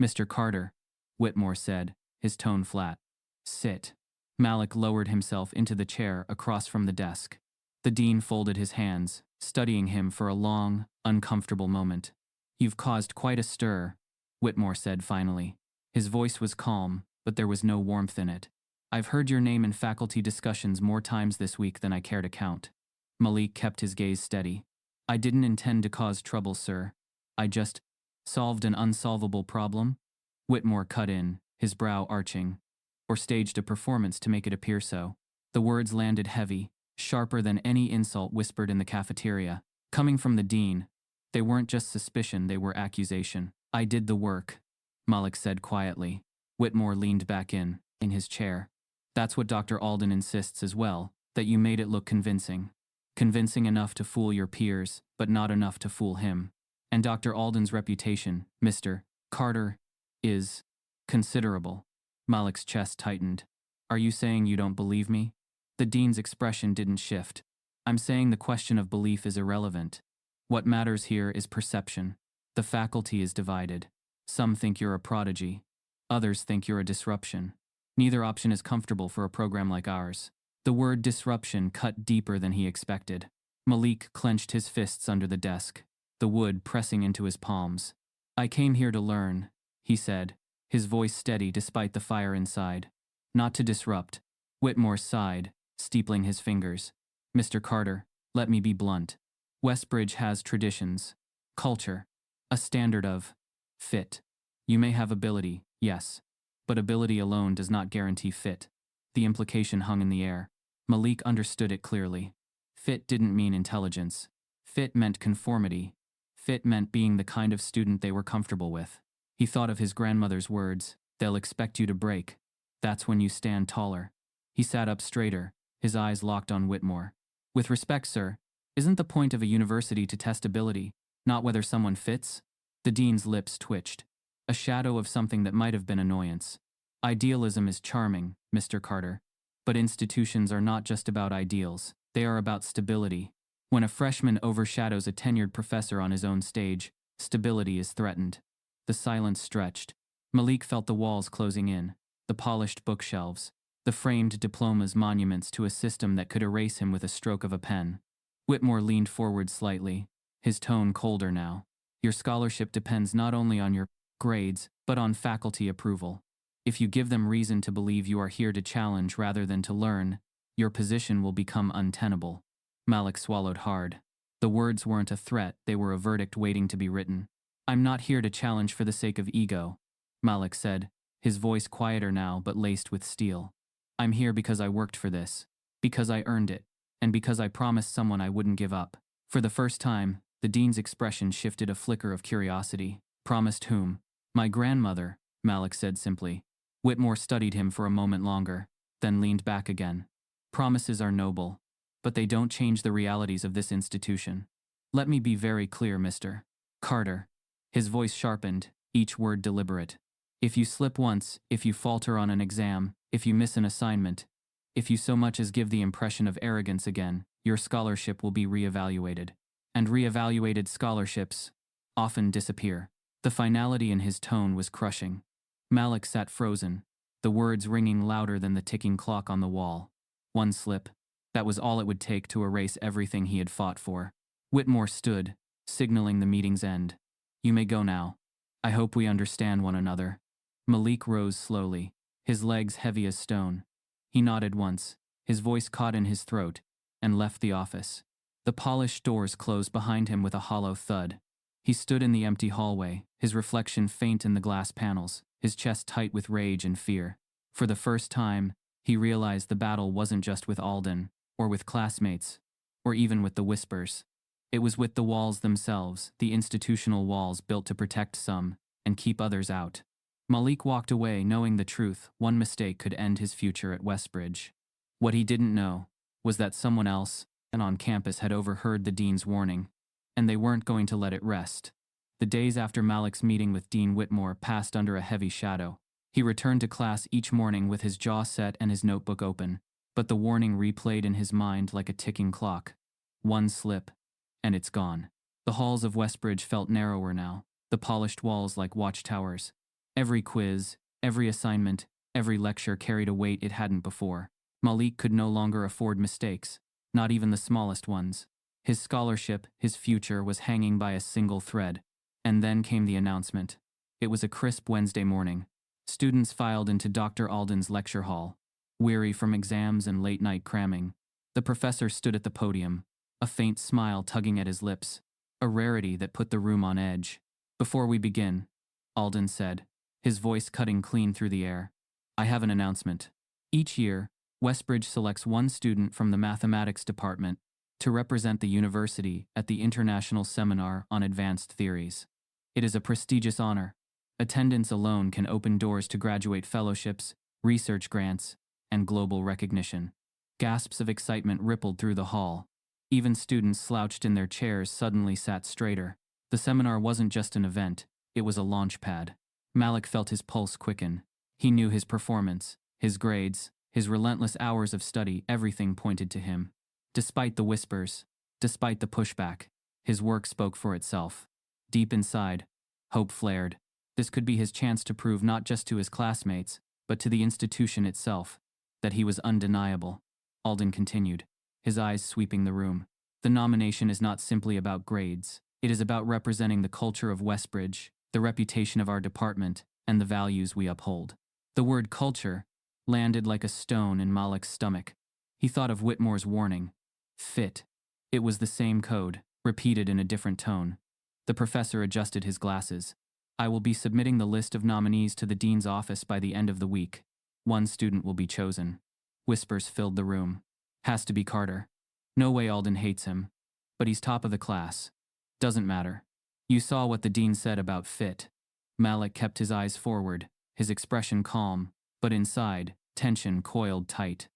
Mr. Carter, Whitmore said, his tone flat. Sit. Malik lowered himself into the chair across from the desk. The dean folded his hands, studying him for a long, uncomfortable moment. You've caused quite a stir, Whitmore said finally. His voice was calm, but there was no warmth in it. I've heard your name in faculty discussions more times this week than I care to count. Malik kept his gaze steady. I didn't intend to cause trouble, sir. I just solved an unsolvable problem. Whitmore cut in, his brow arching, or staged a performance to make it appear so. The words landed heavy, sharper than any insult whispered in the cafeteria. Coming from the dean, they weren't just suspicion, they were accusation. I did the work, Malik said quietly. Whitmore leaned back in his chair. That's what Dr. Alden insists as well, that you made it look convincing. Convincing enough to fool your peers, but not enough to fool him. And Dr. Alden's reputation, Mr. Carter, is considerable. Malik's chest tightened. Are you saying you don't believe me? The dean's expression didn't shift. I'm saying the question of belief is irrelevant. What matters here is perception. The faculty is divided. Some think you're a prodigy. Others think you're a disruption. Neither option is comfortable for a program like ours. The word disruption cut deeper than he expected. Malik clenched his fists under the desk, the wood pressing into his palms. I came here to learn, he said, his voice steady despite the fire inside. Not to disrupt. Whitmore sighed, steepling his fingers. Mr. Carter, let me be blunt. Westbridge has traditions, culture, a standard of fit. You may have ability, yes, but ability alone does not guarantee fit. The implication hung in the air. Malik understood it clearly. Fit didn't mean intelligence. Fit meant conformity. Fit meant being the kind of student they were comfortable with. He thought of his grandmother's words, they'll expect you to break. That's when you stand taller. He sat up straighter, his eyes locked on Whitmore. With respect, sir, isn't the point of a university to test ability, not whether someone fits? The dean's lips twitched, a shadow of something that might have been annoyance. Idealism is charming, Mr. Carter, but institutions are not just about ideals, they are about stability. When a freshman overshadows a tenured professor on his own stage, stability is threatened. The silence stretched. Malik felt the walls closing in, the polished bookshelves, the framed diplomas monuments to a system that could erase him with a stroke of a pen. Whitmore leaned forward slightly, his tone colder now. Your scholarship depends not only on your grades, but on faculty approval. If you give them reason to believe you are here to challenge rather than to learn, your position will become untenable. Malik swallowed hard. The words weren't a threat, they were a verdict waiting to be written. I'm not here to challenge for the sake of ego, Malik said, his voice quieter now but laced with steel. I'm here because I worked for this, because I earned it, and because I promised someone I wouldn't give up. For the first time, the dean's expression shifted a flicker of curiosity. Promised whom? My grandmother, Malik said simply. Whitmore studied him for a moment longer, then leaned back again. Promises are noble, but they don't change the realities of this institution. Let me be very clear, Mr. Carter. His voice sharpened, each word deliberate. If you slip once, if you falter on an exam, if you miss an assignment, if you so much as give the impression of arrogance again, your scholarship will be reevaluated. And reevaluated scholarships often disappear. The finality in his tone was crushing. Malik sat frozen, the words ringing louder than the ticking clock on the wall. One slip. That was all it would take to erase everything he had fought for. Whitmore stood, signaling the meeting's end. You may go now. I hope we understand one another. Malik rose slowly, his legs heavy as stone. He nodded once, his voice caught in his throat, and left the office. The polished doors closed behind him with a hollow thud. He stood in the empty hallway, his reflection faint in the glass panels, his chest tight with rage and fear. For the first time, he realized the battle wasn't just with Alden, or with classmates, or even with the Whispers. It was with the walls themselves, the institutional walls built to protect some and keep others out. Malik walked away knowing the truth. One mistake could end his future at Westbridge. What he didn't know was that someone else, and on campus, had overheard the dean's warning, and they weren't going to let it rest. The days after Malik's meeting with Dean Whitmore passed under a heavy shadow. He returned to class each morning with his jaw set and his notebook open, but the warning replayed in his mind like a ticking clock. One slip, and it's gone. The halls of Westbridge felt narrower now, the polished walls like watchtowers. Every quiz, every assignment, every lecture carried a weight it hadn't before. Malik could no longer afford mistakes, not even the smallest ones. His scholarship, his future, was hanging by a single thread. And then came the announcement. It was a crisp Wednesday morning. Students filed into Dr. Alden's lecture hall, weary from exams and late-night cramming. The professor stood at the podium, a faint smile tugging at his lips, a rarity that put the room on edge. Before we begin, Alden said, his voice cutting clean through the air, I have an announcement. Each year, Westbridge selects one student from the mathematics department to represent the university at the International Seminar on Advanced Theories. It is a prestigious honor. Attendance alone can open doors to graduate fellowships, research grants, and global recognition. Gasps of excitement rippled through the hall. Even students slouched in their chairs suddenly sat straighter. The seminar wasn't just an event, it was a launch pad. Malik felt his pulse quicken. He knew his performance, his grades, his relentless hours of study, everything pointed to him. Despite the whispers, despite the pushback, his work spoke for itself. Deep inside, hope flared. This could be his chance to prove not just to his classmates, but to the institution itself, that he was undeniable. Alden continued, his eyes sweeping the room. The nomination is not simply about grades. It is about representing the culture of Westbridge, the reputation of our department, and the values we uphold. The word culture landed like a stone in Malik's stomach. He thought of Whitmore's warning. Fit. It was the same code, repeated in a different tone. The professor adjusted his glasses. I will be submitting the list of nominees to the dean's office by the end of the week. One student will be chosen. Whispers filled the room. Has to be Carter. No way Alden hates him. But he's top of the class. Doesn't matter. You saw what the dean said about fit. Malik kept his eyes forward, his expression calm, but inside, tension coiled tight.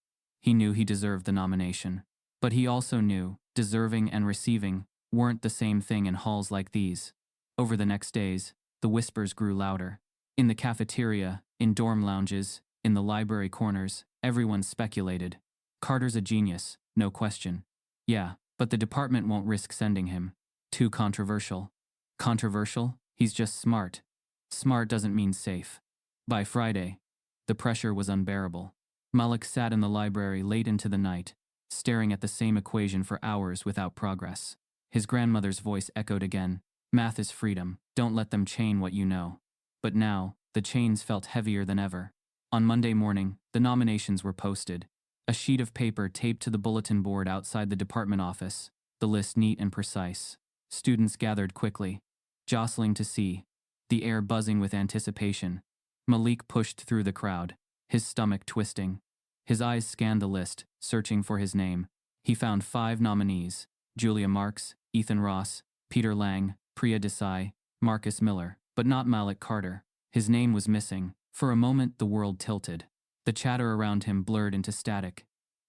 He knew he deserved the nomination. But he also knew deserving and receiving weren't the same thing in halls like these. Over the next days, the whispers grew louder. In the cafeteria, in dorm lounges, in the library corners, everyone speculated. Carter's a genius, no question. Yeah, but the department won't risk sending him. Too controversial. Controversial? He's just smart. Smart doesn't mean safe. By Friday, the pressure was unbearable. Malik sat in the library late into the night, staring at the same equation for hours without progress. His grandmother's voice echoed again. Math is freedom. Don't let them chain what you know. But now, the chains felt heavier than ever. On Monday morning, the nominations were posted. A sheet of paper taped to the bulletin board outside the department office, the list neat and precise. Students gathered quickly, jostling to see, the air buzzing with anticipation. Malik pushed through the crowd, his stomach twisting. His eyes scanned the list, searching for his name. He found 5 nominees: Julia Marks, Ethan Ross, Peter Lang, Priya Desai, Marcus Miller, but not Malik Carter. His name was missing. For a moment, the world tilted. The chatter around him blurred into static.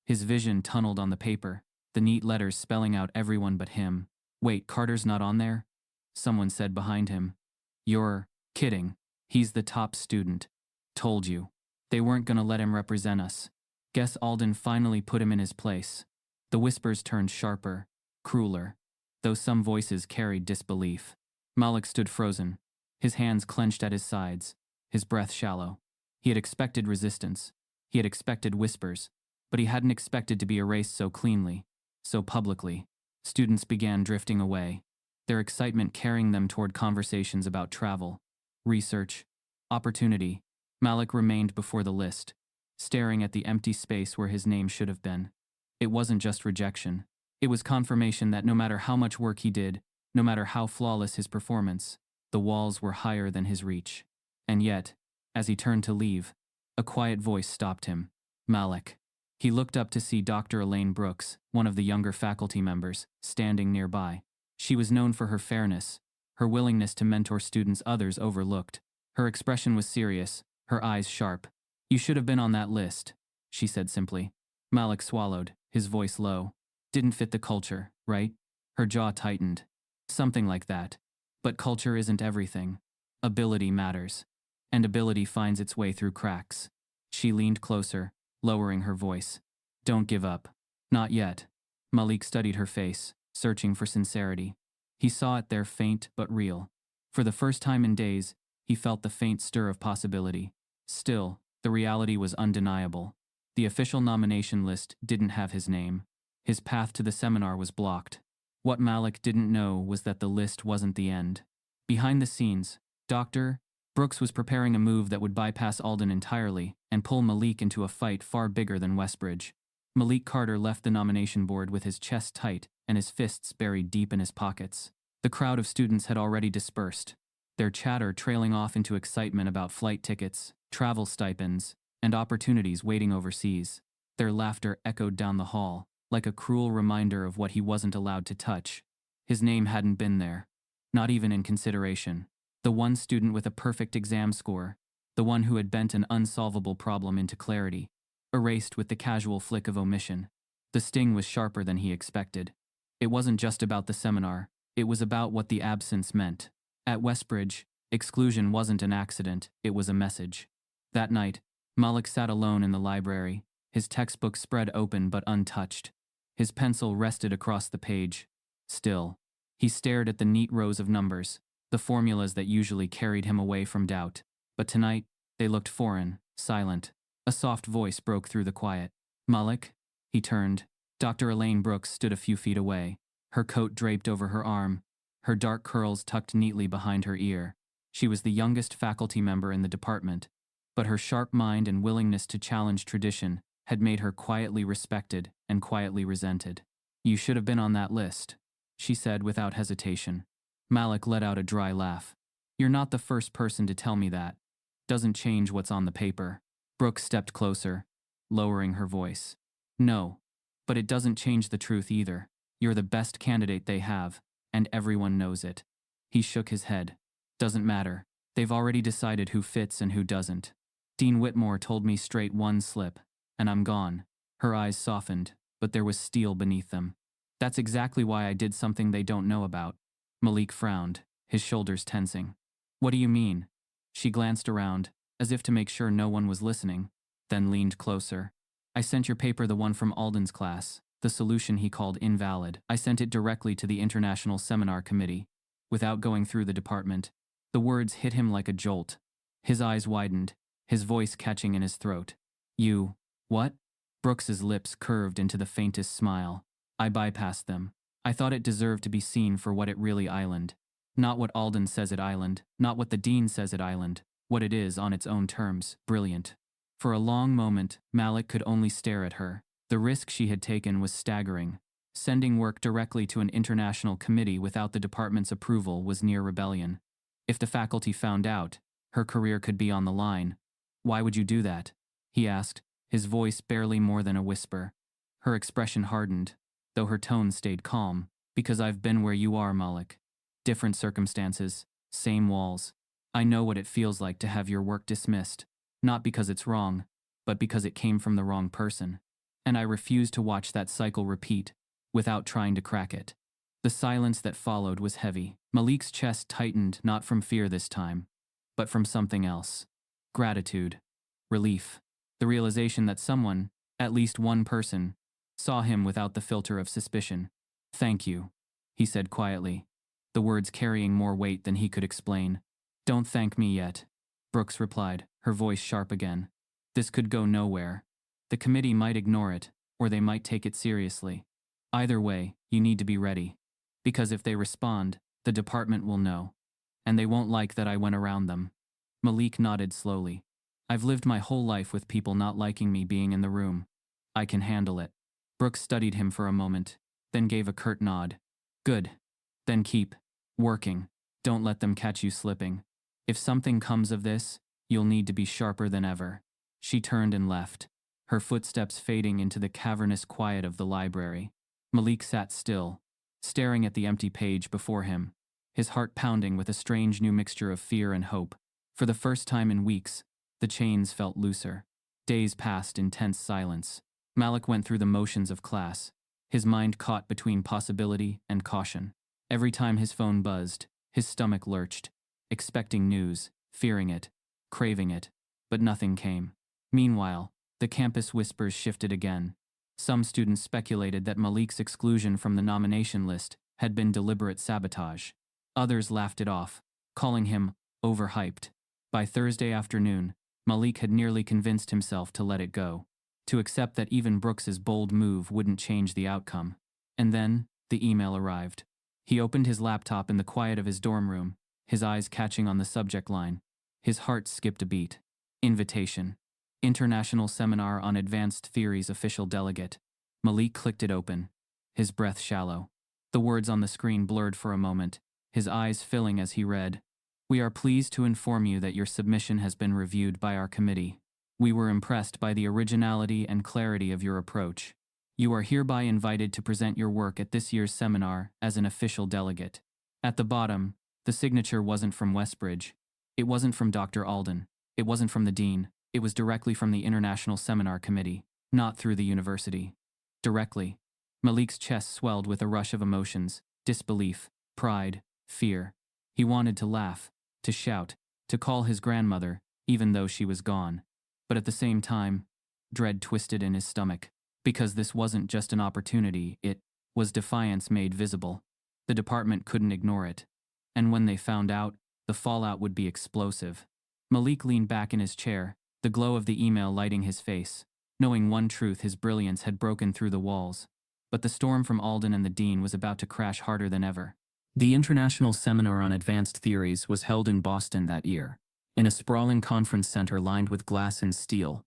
His vision tunneled on the paper, the neat letters spelling out everyone but him. Wait, Carter's not on there? Someone said behind him. You're kidding. He's the top student. Told you. They weren't gonna let him represent us. Guess Alden finally put him in his place. The whispers turned sharper, crueler, though some voices carried disbelief. Malik stood frozen, his hands clenched at his sides, his breath shallow. He had expected resistance. He had expected whispers, but he hadn't expected to be erased so cleanly, so publicly. Students began drifting away, their excitement carrying them toward conversations about travel, research, opportunity. Malik remained before the list, staring at the empty space where his name should have been. It wasn't just rejection. It was confirmation that no matter how much work he did, no matter how flawless his performance, the walls were higher than his reach. And yet, as he turned to leave, a quiet voice stopped him. Malik. He looked up to see Dr. Elaine Brooks, one of the younger faculty members, standing nearby. She was known for her fairness, her willingness to mentor students others overlooked. Her expression was serious, her eyes sharp. You should have been on that list, she said simply. Malik swallowed, his voice low. Didn't fit the culture, right? Her jaw tightened. Something like that. But culture isn't everything. Ability matters. And ability finds its way through cracks. She leaned closer, lowering her voice. Don't give up. Not yet. Malik studied her face, searching for sincerity. He saw it there, faint but real. For the first time in days, he felt the faint stir of possibility. Still, the reality was undeniable. The official nomination list didn't have his name. His path to the seminar was blocked. What Malik didn't know was that the list wasn't the end. Behind the scenes, Dr. Brooks was preparing a move that would bypass Alden entirely and pull Malik into a fight far bigger than Westbridge. Malik Carter left the nomination board with his chest tight and his fists buried deep in his pockets. The crowd of students had already dispersed, their chatter trailing off into excitement about flight tickets, travel stipends, and opportunities waiting overseas. Their laughter echoed down the hall, like a cruel reminder of what he wasn't allowed to touch. His name hadn't been there, not even in consideration. The one student with a perfect exam score, the one who had bent an unsolvable problem into clarity, erased with the casual flick of omission. The sting was sharper than he expected. It wasn't just about the seminar, it was about what the absence meant. At Westbridge, exclusion wasn't an accident, it was a message. That night, Malik sat alone in the library, his textbook spread open but untouched. His pencil rested across the page. Still, he stared at the neat rows of numbers, the formulas that usually carried him away from doubt. But tonight, they looked foreign, silent. A soft voice broke through the quiet. Malik? He turned. Dr. Elaine Brooks stood a few feet away, her coat draped over her arm, her dark curls tucked neatly behind her ear. She was the youngest faculty member in the department, but her sharp mind and willingness to challenge tradition had made her quietly respected and quietly resented. You should have been on that list, she said without hesitation. Malik let out a dry laugh. You're not the first person to tell me that. Doesn't change what's on the paper. Brooke stepped closer, lowering her voice. No, but it doesn't change the truth either. You're the best candidate they have, and everyone knows it. He shook his head. Doesn't matter. They've already decided who fits and who doesn't. Dean Whitmore told me straight one slip, and I'm gone. Her eyes softened, but there was steel beneath them. That's exactly why I did something they don't know about. Malik frowned, his shoulders tensing. What do you mean? She glanced around, as if to make sure no one was listening, then leaned closer. I sent your paper, the one from Alden's class, the solution he called invalid. I sent it directly to the International Seminar Committee, without going through the department. The words hit him like a jolt. His eyes widened, his voice catching in his throat. You, what? Brooks's lips curved into the faintest smile. I bypassed them. I thought it deserved to be seen for what it really island. Not what Alden says it island, not what the dean says it island, what it is on its own terms, brilliant. For a long moment, Malik could only stare at her. The risk she had taken was staggering. Sending work directly to an international committee without the department's approval was near rebellion. If the faculty found out, her career could be on the line. "Why would you do that?" he asked, his voice barely more than a whisper. Her expression hardened, though her tone stayed calm. "Because I've been where you are, Malik. Different circumstances, same walls. I know what it feels like to have your work dismissed, not because it's wrong, but because it came from the wrong person. And I refuse to watch that cycle repeat, without trying to crack it." The silence that followed was heavy. Malik's chest tightened, not from fear this time, but from something else. Gratitude. Relief. The realization that someone, at least one person, saw him without the filter of suspicion. "Thank you," he said quietly, the words carrying more weight than he could explain. "Don't thank me yet," Brooks replied, her voice sharp again. "This could go nowhere. The committee might ignore it, or they might take it seriously. Either way, you need to be ready. Because if they respond, the department will know. And they won't like that I went around them." Malik nodded slowly. "I've lived my whole life with people not liking me being in the room. I can handle it." Brooks studied him for a moment, then gave a curt nod. "Good. Then keep working. Don't let them catch you slipping. If something comes of this, you'll need to be sharper than ever." She turned and left, her footsteps fading into the cavernous quiet of the library. Malik sat still, staring at the empty page before him, his heart pounding with a strange new mixture of fear and hope. For the first time in weeks, the chains felt looser. Days passed in tense silence. Malik went through the motions of class, his mind caught between possibility and caution. Every time his phone buzzed, his stomach lurched, expecting news, fearing it, craving it, but nothing came. Meanwhile, the campus whispers shifted again. Some students speculated that Malik's exclusion from the nomination list had been deliberate sabotage. Others laughed it off, calling him overhyped. By Thursday afternoon, Malik had nearly convinced himself to let it go, to accept that even Brooks's bold move wouldn't change the outcome. And then, the email arrived. He opened his laptop in the quiet of his dorm room, his eyes catching on the subject line. His heart skipped a beat. Invitation. International Seminar on Advanced Theories Official Delegate. Malik clicked it open, his breath shallow. The words on the screen blurred for a moment, his eyes filling as he read. "We are pleased to inform you that your submission has been reviewed by our committee. We were impressed by the originality and clarity of your approach. You are hereby invited to present your work at this year's seminar as an official delegate." At the bottom, the signature wasn't from Westbridge. It wasn't from Dr. Alden. It wasn't from the dean. It was directly from the International Seminar Committee, not through the university. Directly. Malik's chest swelled with a rush of emotions, disbelief, pride, fear. He wanted to laugh, to shout, to call his grandmother, even though she was gone. But at the same time, dread twisted in his stomach. Because this wasn't just an opportunity, it was defiance made visible. The department couldn't ignore it. And when they found out, the fallout would be explosive. Malik leaned back in his chair, the glow of the email lighting his face, knowing one truth: his brilliance had broken through the walls. But the storm from Alden and the dean was about to crash harder than ever. The International Seminar on Advanced Theories was held in Boston that year, in a sprawling conference center lined with glass and steel.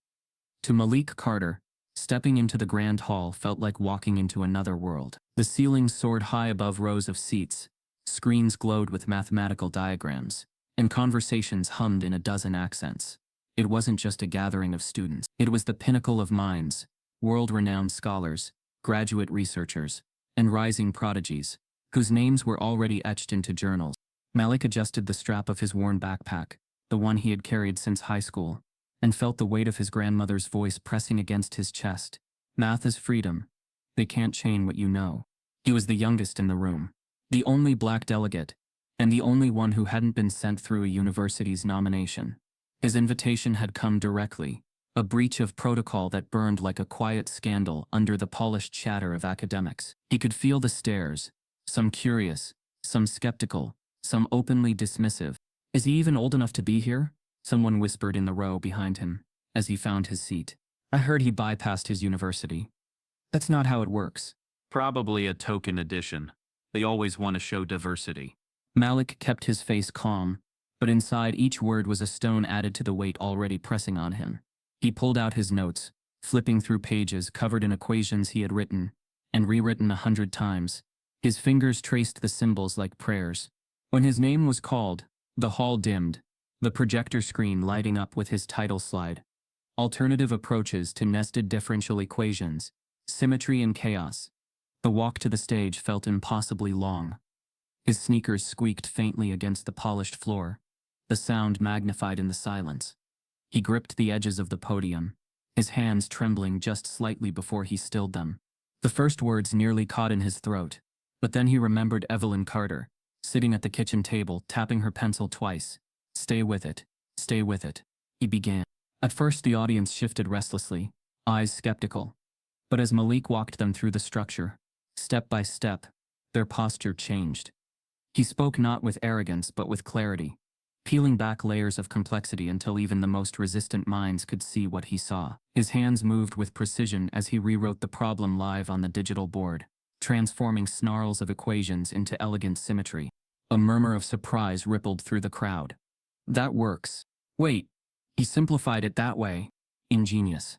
To Malik Carter, stepping into the grand hall felt like walking into another world. The ceilings soared high above rows of seats, screens glowed with mathematical diagrams, and conversations hummed in a dozen accents. It wasn't just a gathering of students. It was the pinnacle of minds, world-renowned scholars, graduate researchers, and rising prodigies, whose names were already etched into journals. Malik adjusted the strap of his worn backpack, the one he had carried since high school, and felt the weight of his grandmother's voice pressing against his chest. "Math is freedom. They can't chain what you know." He was the youngest in the room, the only black delegate, and the only one who hadn't been sent through a university's nomination. His invitation had come directly, a breach of protocol that burned like a quiet scandal under the polished chatter of academics. He could feel the stares, some curious, some skeptical, some openly dismissive. "Is he even old enough to be here?" someone whispered in the row behind him, as he found his seat. "I heard he bypassed his university." "That's not how it works." Probably a token addition. They always want to show diversity. Malik kept his face calm, but inside each word was a stone added to the weight already pressing on him. He pulled out his notes, flipping through pages covered in equations he had written and rewritten 100 times. His fingers traced the symbols like prayers. When his name was called, the hall dimmed, the projector screen lighting up with his title slide. Alternative approaches to nested differential equations, symmetry and chaos. The walk to the stage felt impossibly long. His sneakers squeaked faintly against the polished floor, the sound magnified in the silence. He gripped the edges of the podium, his hands trembling just slightly before he stilled them. The first words nearly caught in his throat, but then he remembered Malik Carter, sitting at the kitchen table, tapping her pencil twice. Stay with it, stay with it, he began. At first the audience shifted restlessly, eyes skeptical. But as Malik walked them through the structure, step by step, their posture changed. He spoke not with arrogance but with clarity, peeling back layers of complexity until even the most resistant minds could see what he saw. His hands moved with precision as he rewrote the problem live on the digital board, transforming snarls of equations into elegant symmetry. A murmur of surprise rippled through the crowd. That works. Wait, he simplified it that way. Ingenious.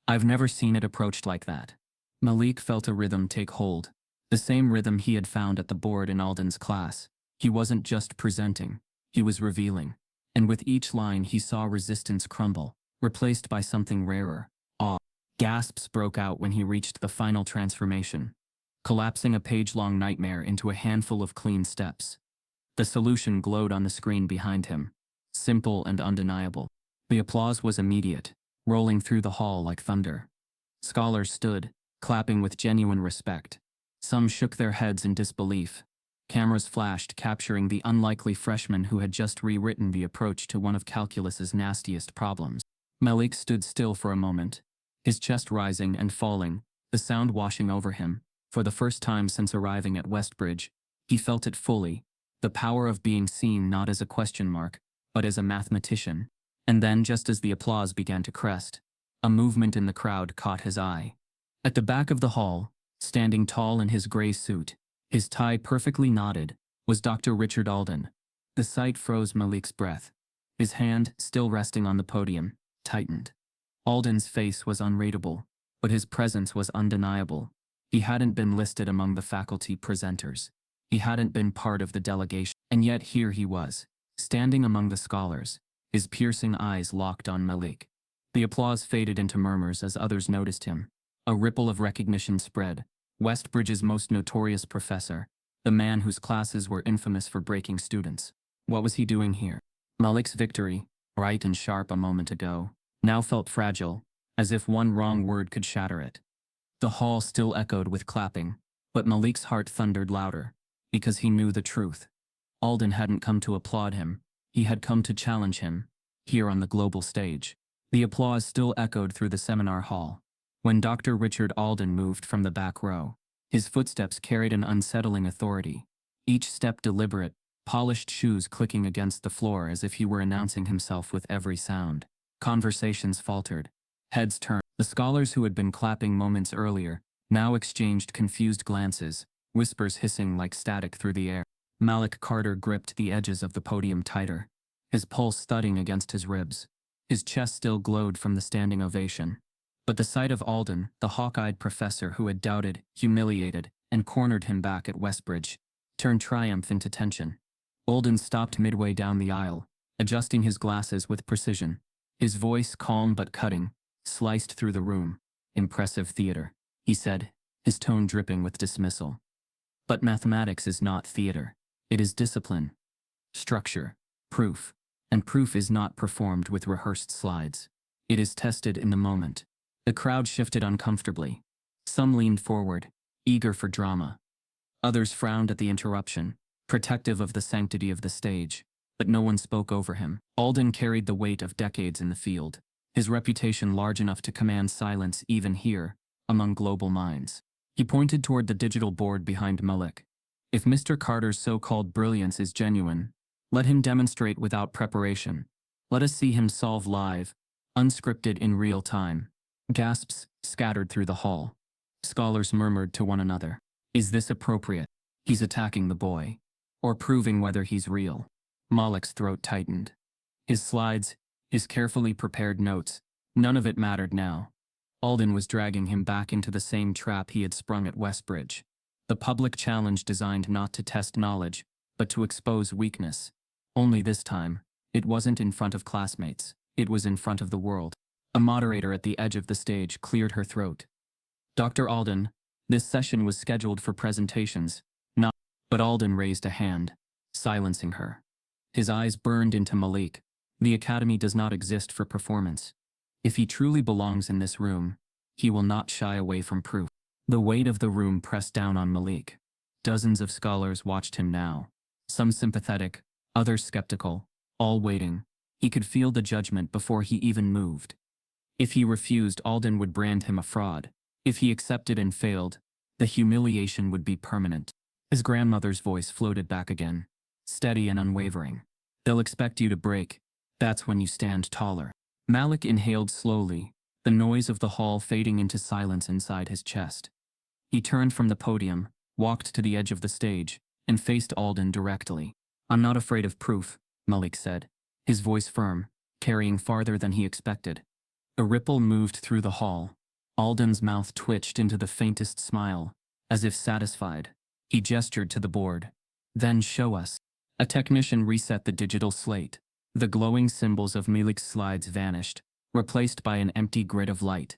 I've never seen it approached like that. Malik felt a rhythm take hold, the same rhythm he had found at the board in Alden's class. He wasn't just presenting, he was revealing. And with each line he saw resistance crumble, replaced by something rarer, awe. Gasps broke out when he reached the final transformation, collapsing a page-long nightmare into a handful of clean steps. The solution glowed on the screen behind him, simple and undeniable. The applause was immediate, rolling through the hall like thunder. Scholars stood, clapping with genuine respect. Some shook their heads in disbelief. Cameras flashed, capturing the unlikely freshman who had just rewritten the approach to one of calculus's nastiest problems. Malik stood still for a moment, his chest rising and falling, the sound washing over him. For the first time since arriving at Westbridge, he felt it fully, the power of being seen not as a question mark, but as a mathematician. And then, just as the applause began to crest, a movement in the crowd caught his eye. At the back of the hall, standing tall in his gray suit, his tie perfectly knotted, was Dr. Richard Alden. The sight froze Malik's breath. His hand, still resting on the podium, tightened. Alden's face was unreadable, but his presence was undeniable. He hadn't been listed among the faculty presenters. He hadn't been part of the delegation. And yet here he was, standing among the scholars, his piercing eyes locked on Malik. The applause faded into murmurs as others noticed him. A ripple of recognition spread. Westbridge's most notorious professor, the man whose classes were infamous for breaking students. What was he doing here? Malik's victory, bright and sharp a moment ago, now felt fragile, as if one wrong word could shatter it. The hall still echoed with clapping, but Malik's heart thundered louder, because he knew the truth. Alden hadn't come to applaud him, he had come to challenge him, here on the global stage. The applause still echoed through the seminar hall. When Dr. Richard Alden moved from the back row, his footsteps carried an unsettling authority, each step deliberate, polished shoes clicking against the floor as if he were announcing himself with every sound. Conversations faltered, heads turned. The scholars who had been clapping moments earlier now exchanged confused glances, whispers hissing like static through the air. Malik Carter gripped the edges of the podium tighter, his pulse thudding against his ribs. His chest still glowed from the standing ovation. But the sight of Alden, the hawk-eyed professor who had doubted, humiliated, and cornered him back at Westbridge, turned triumph into tension. Alden stopped midway down the aisle, adjusting his glasses with precision. His voice, calm but cutting, sliced through the room. Impressive theater, he said, his tone dripping with dismissal. But mathematics is not theater. It is discipline, structure, proof. And proof is not performed with rehearsed slides. It is tested in the moment. The crowd shifted uncomfortably. Some leaned forward, eager for drama. Others frowned at the interruption, protective of the sanctity of the stage. But no one spoke over him. Alden carried the weight of decades in the field, his reputation large enough to command silence even here, among global minds. He pointed toward the digital board behind Malik. If Mr. Carter's so-called brilliance is genuine, let him demonstrate without preparation. Let us see him solve live, unscripted in real time. Gasps scattered through the hall. Scholars murmured to one another. Is this appropriate? He's attacking the boy. Or proving whether he's real. Malik's throat tightened. His slides, his carefully prepared notes, None of it mattered now. Alden was dragging him back into the same trap he had sprung at Westbridge. The public challenge designed not to test knowledge, but to expose weakness. Only this time, it wasn't in front of classmates, it was in front of the world. A moderator at the edge of the stage cleared her throat. Dr. Alden, this session was scheduled for presentations, not. But Alden raised a hand, silencing her. His eyes burned into Malik. The academy does not exist for performance. If he truly belongs in this room, he will not shy away from proof. The weight of the room pressed down on Malik. Dozens of scholars watched him now. Some sympathetic, others skeptical, all waiting. He could feel the judgment before he even moved. If he refused, Alden would brand him a fraud. If he accepted and failed, the humiliation would be permanent. His grandmother's voice floated back again, steady and unwavering. They'll expect you to break. That's when you stand taller. Malik inhaled slowly, the noise of the hall fading into silence inside his chest. He turned from the podium, walked to the edge of the stage, and faced Alden directly. "I'm not afraid of proof," Malik said, his voice firm, carrying farther than he expected. A ripple moved through the hall. Alden's mouth twitched into the faintest smile, as if satisfied. He gestured to the board. "Then show us." A technician reset the digital slate. The glowing symbols of Malik's slides vanished, replaced by an empty grid of light.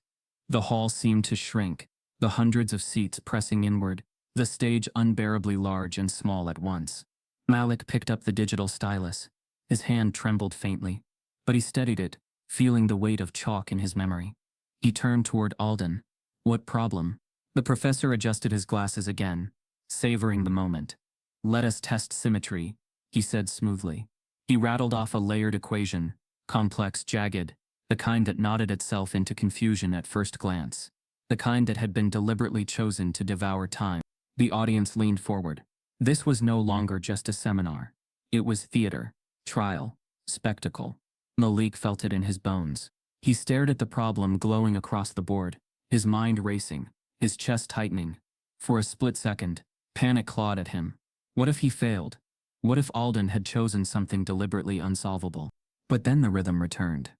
The hall seemed to shrink, the hundreds of seats pressing inward, the stage unbearably large and small at once. Malik picked up the digital stylus. His hand trembled faintly, but he steadied it, feeling the weight of chalk in his memory. He turned toward Alden. "What problem?" The professor adjusted his glasses again, savoring the moment. "Let us test symmetry," he said smoothly. He rattled off a layered equation, complex, jagged, the kind that knotted itself into confusion at first glance, the kind that had been deliberately chosen to devour time. The audience leaned forward. This was no longer just a seminar. It was theater, trial, spectacle. Malik felt it in his bones. He stared at the problem glowing across the board, his mind racing, his chest tightening. For a split second, panic clawed at him. What if he failed? What if Alden had chosen something deliberately unsolvable? But then the rhythm returned.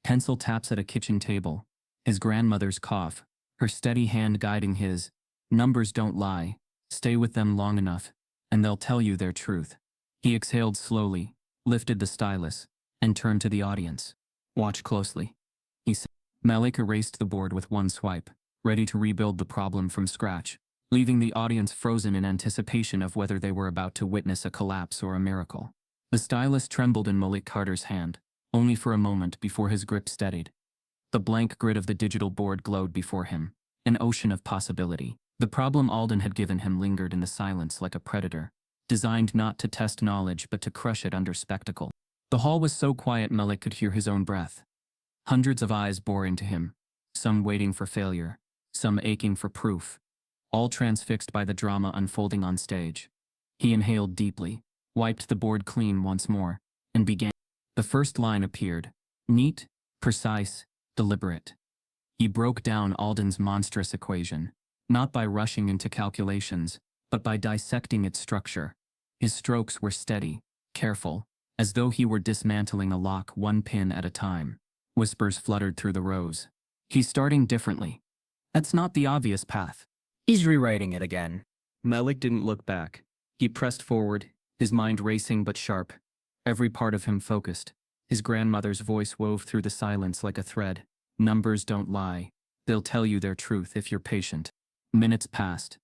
Pencil taps at a kitchen table, his grandmother's cough, her steady hand guiding his. Numbers don't lie. Stay with them long enough, and they'll tell you their truth. He exhaled slowly, lifted the stylus, and turned to the audience. "Watch closely," he said. Malik erased the board with one swipe, ready to rebuild the problem from scratch, leaving the audience frozen in anticipation of whether they were about to witness a collapse or a miracle. The stylus trembled in Malik Carter's hand, only for a moment before his grip steadied. The blank grid of the digital board glowed before him, an ocean of possibility. The problem Alden had given him lingered in the silence like a predator, designed not to test knowledge but to crush it under spectacle. The hall was so quiet Malik could hear his own breath. Hundreds of eyes bore into him, some waiting for failure, some aching for proof, all transfixed by the drama unfolding on stage. He inhaled deeply, wiped the board clean once more, and began. The first line appeared, neat, precise, deliberate. He broke down Alden's monstrous equation, not by rushing into calculations, but by dissecting its structure. His strokes were steady, careful, as though he were dismantling a lock one pin at a time. Whispers fluttered through the rows. "He's starting differently. That's not the obvious path. He's rewriting it again." Malik didn't look back. He pressed forward, his mind racing but sharp, every part of him focused. His grandmother's voice wove through the silence like a thread. "Numbers don't lie. They'll tell you their truth if you're patient." Minutes passed.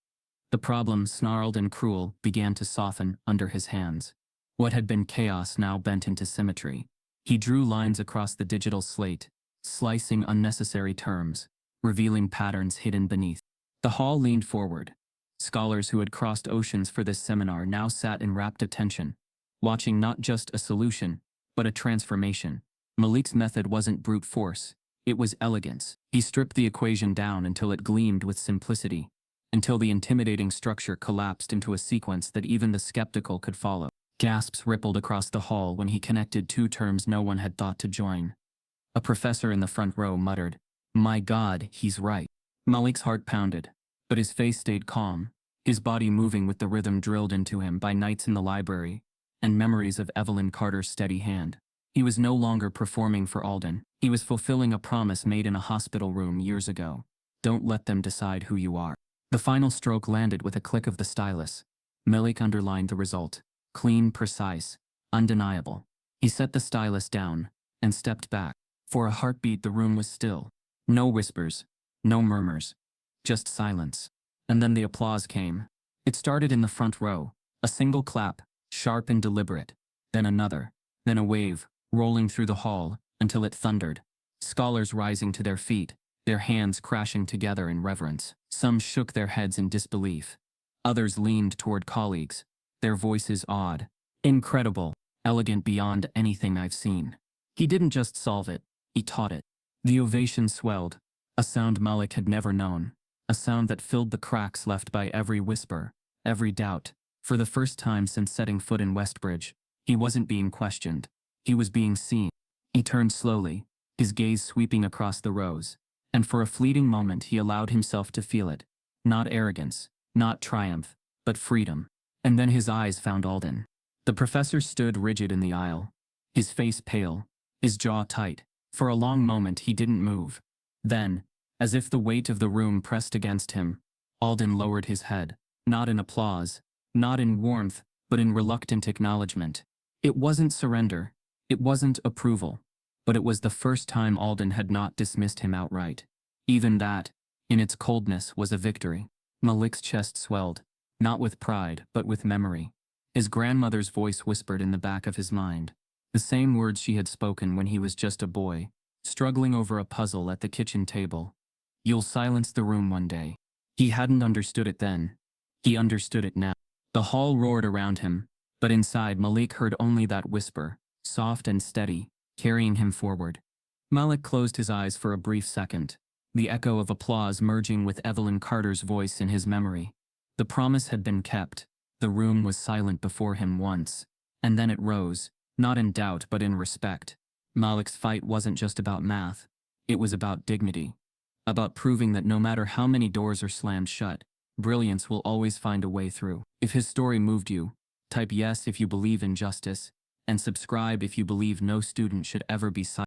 The problem, snarled and cruel, began to soften under his hands. What had been chaos now bent into symmetry. He drew lines across the digital slate, slicing unnecessary terms, revealing patterns hidden beneath. The hall leaned forward. Scholars who had crossed oceans for this seminar now sat in rapt attention, watching not just a solution, but a transformation. Malik's method wasn't brute force. It was elegance. He stripped the equation down until it gleamed with simplicity, until the intimidating structure collapsed into a sequence that even the skeptical could follow. Gasps rippled across the hall when he connected two terms no one had thought to join. A professor in the front row muttered, "My God, he's right." Malik's heart pounded, but his face stayed calm, his body moving with the rhythm drilled into him by nights in the library and memories of Evelyn Carter's steady hand. He was no longer performing for Alden. He was fulfilling a promise made in a hospital room years ago. Don't let them decide who you are. The final stroke landed with a click of the stylus. Malik underlined the result. Clean, precise, undeniable. He set the stylus down and stepped back. For a heartbeat, the room was still. No whispers, no murmurs, just silence. And then the applause came. It started in the front row. A single clap, sharp and deliberate. Then another. Then a wave, rolling through the hall, until it thundered. Scholars rising to their feet, their hands crashing together in reverence. Some shook their heads in disbelief. Others leaned toward colleagues, their voices awed. Incredible, elegant beyond anything I've seen. He didn't just solve it, he taught it. The ovation swelled, a sound Malik had never known, a sound that filled the cracks left by every whisper, every doubt. For the first time since setting foot in Westbridge, he wasn't being questioned, he was being seen. He turned slowly, his gaze sweeping across the rows, and for a fleeting moment he allowed himself to feel it. Not arrogance, not triumph, but freedom. And then his eyes found Alden. The professor stood rigid in the aisle, his face pale, his jaw tight. For a long moment he didn't move. Then, as if the weight of the room pressed against him, Alden lowered his head, not in applause, not in warmth, but in reluctant acknowledgement. It wasn't surrender, it wasn't approval, but it was the first time Alden had not dismissed him outright. Even that, in its coldness, was a victory. Malik's chest swelled, not with pride, but with memory. His grandmother's voice whispered in the back of his mind, the same words she had spoken when he was just a boy, struggling over a puzzle at the kitchen table. You'll silence the room one day. He hadn't understood it then. He understood it now. The hall roared around him, but inside Malik heard only that whisper, soft and steady, carrying him forward. Malik closed his eyes for a brief second, the echo of applause merging with Evelyn Carter's voice in his memory. The promise had been kept. The room was silent before him once, and then it rose, not in doubt but in respect. Malik's fight wasn't just about math, it was about dignity. About proving that no matter how many doors are slammed shut, brilliance will always find a way through. If his story moved you, type yes if you believe in justice, and subscribe if you believe no student should ever be silenced.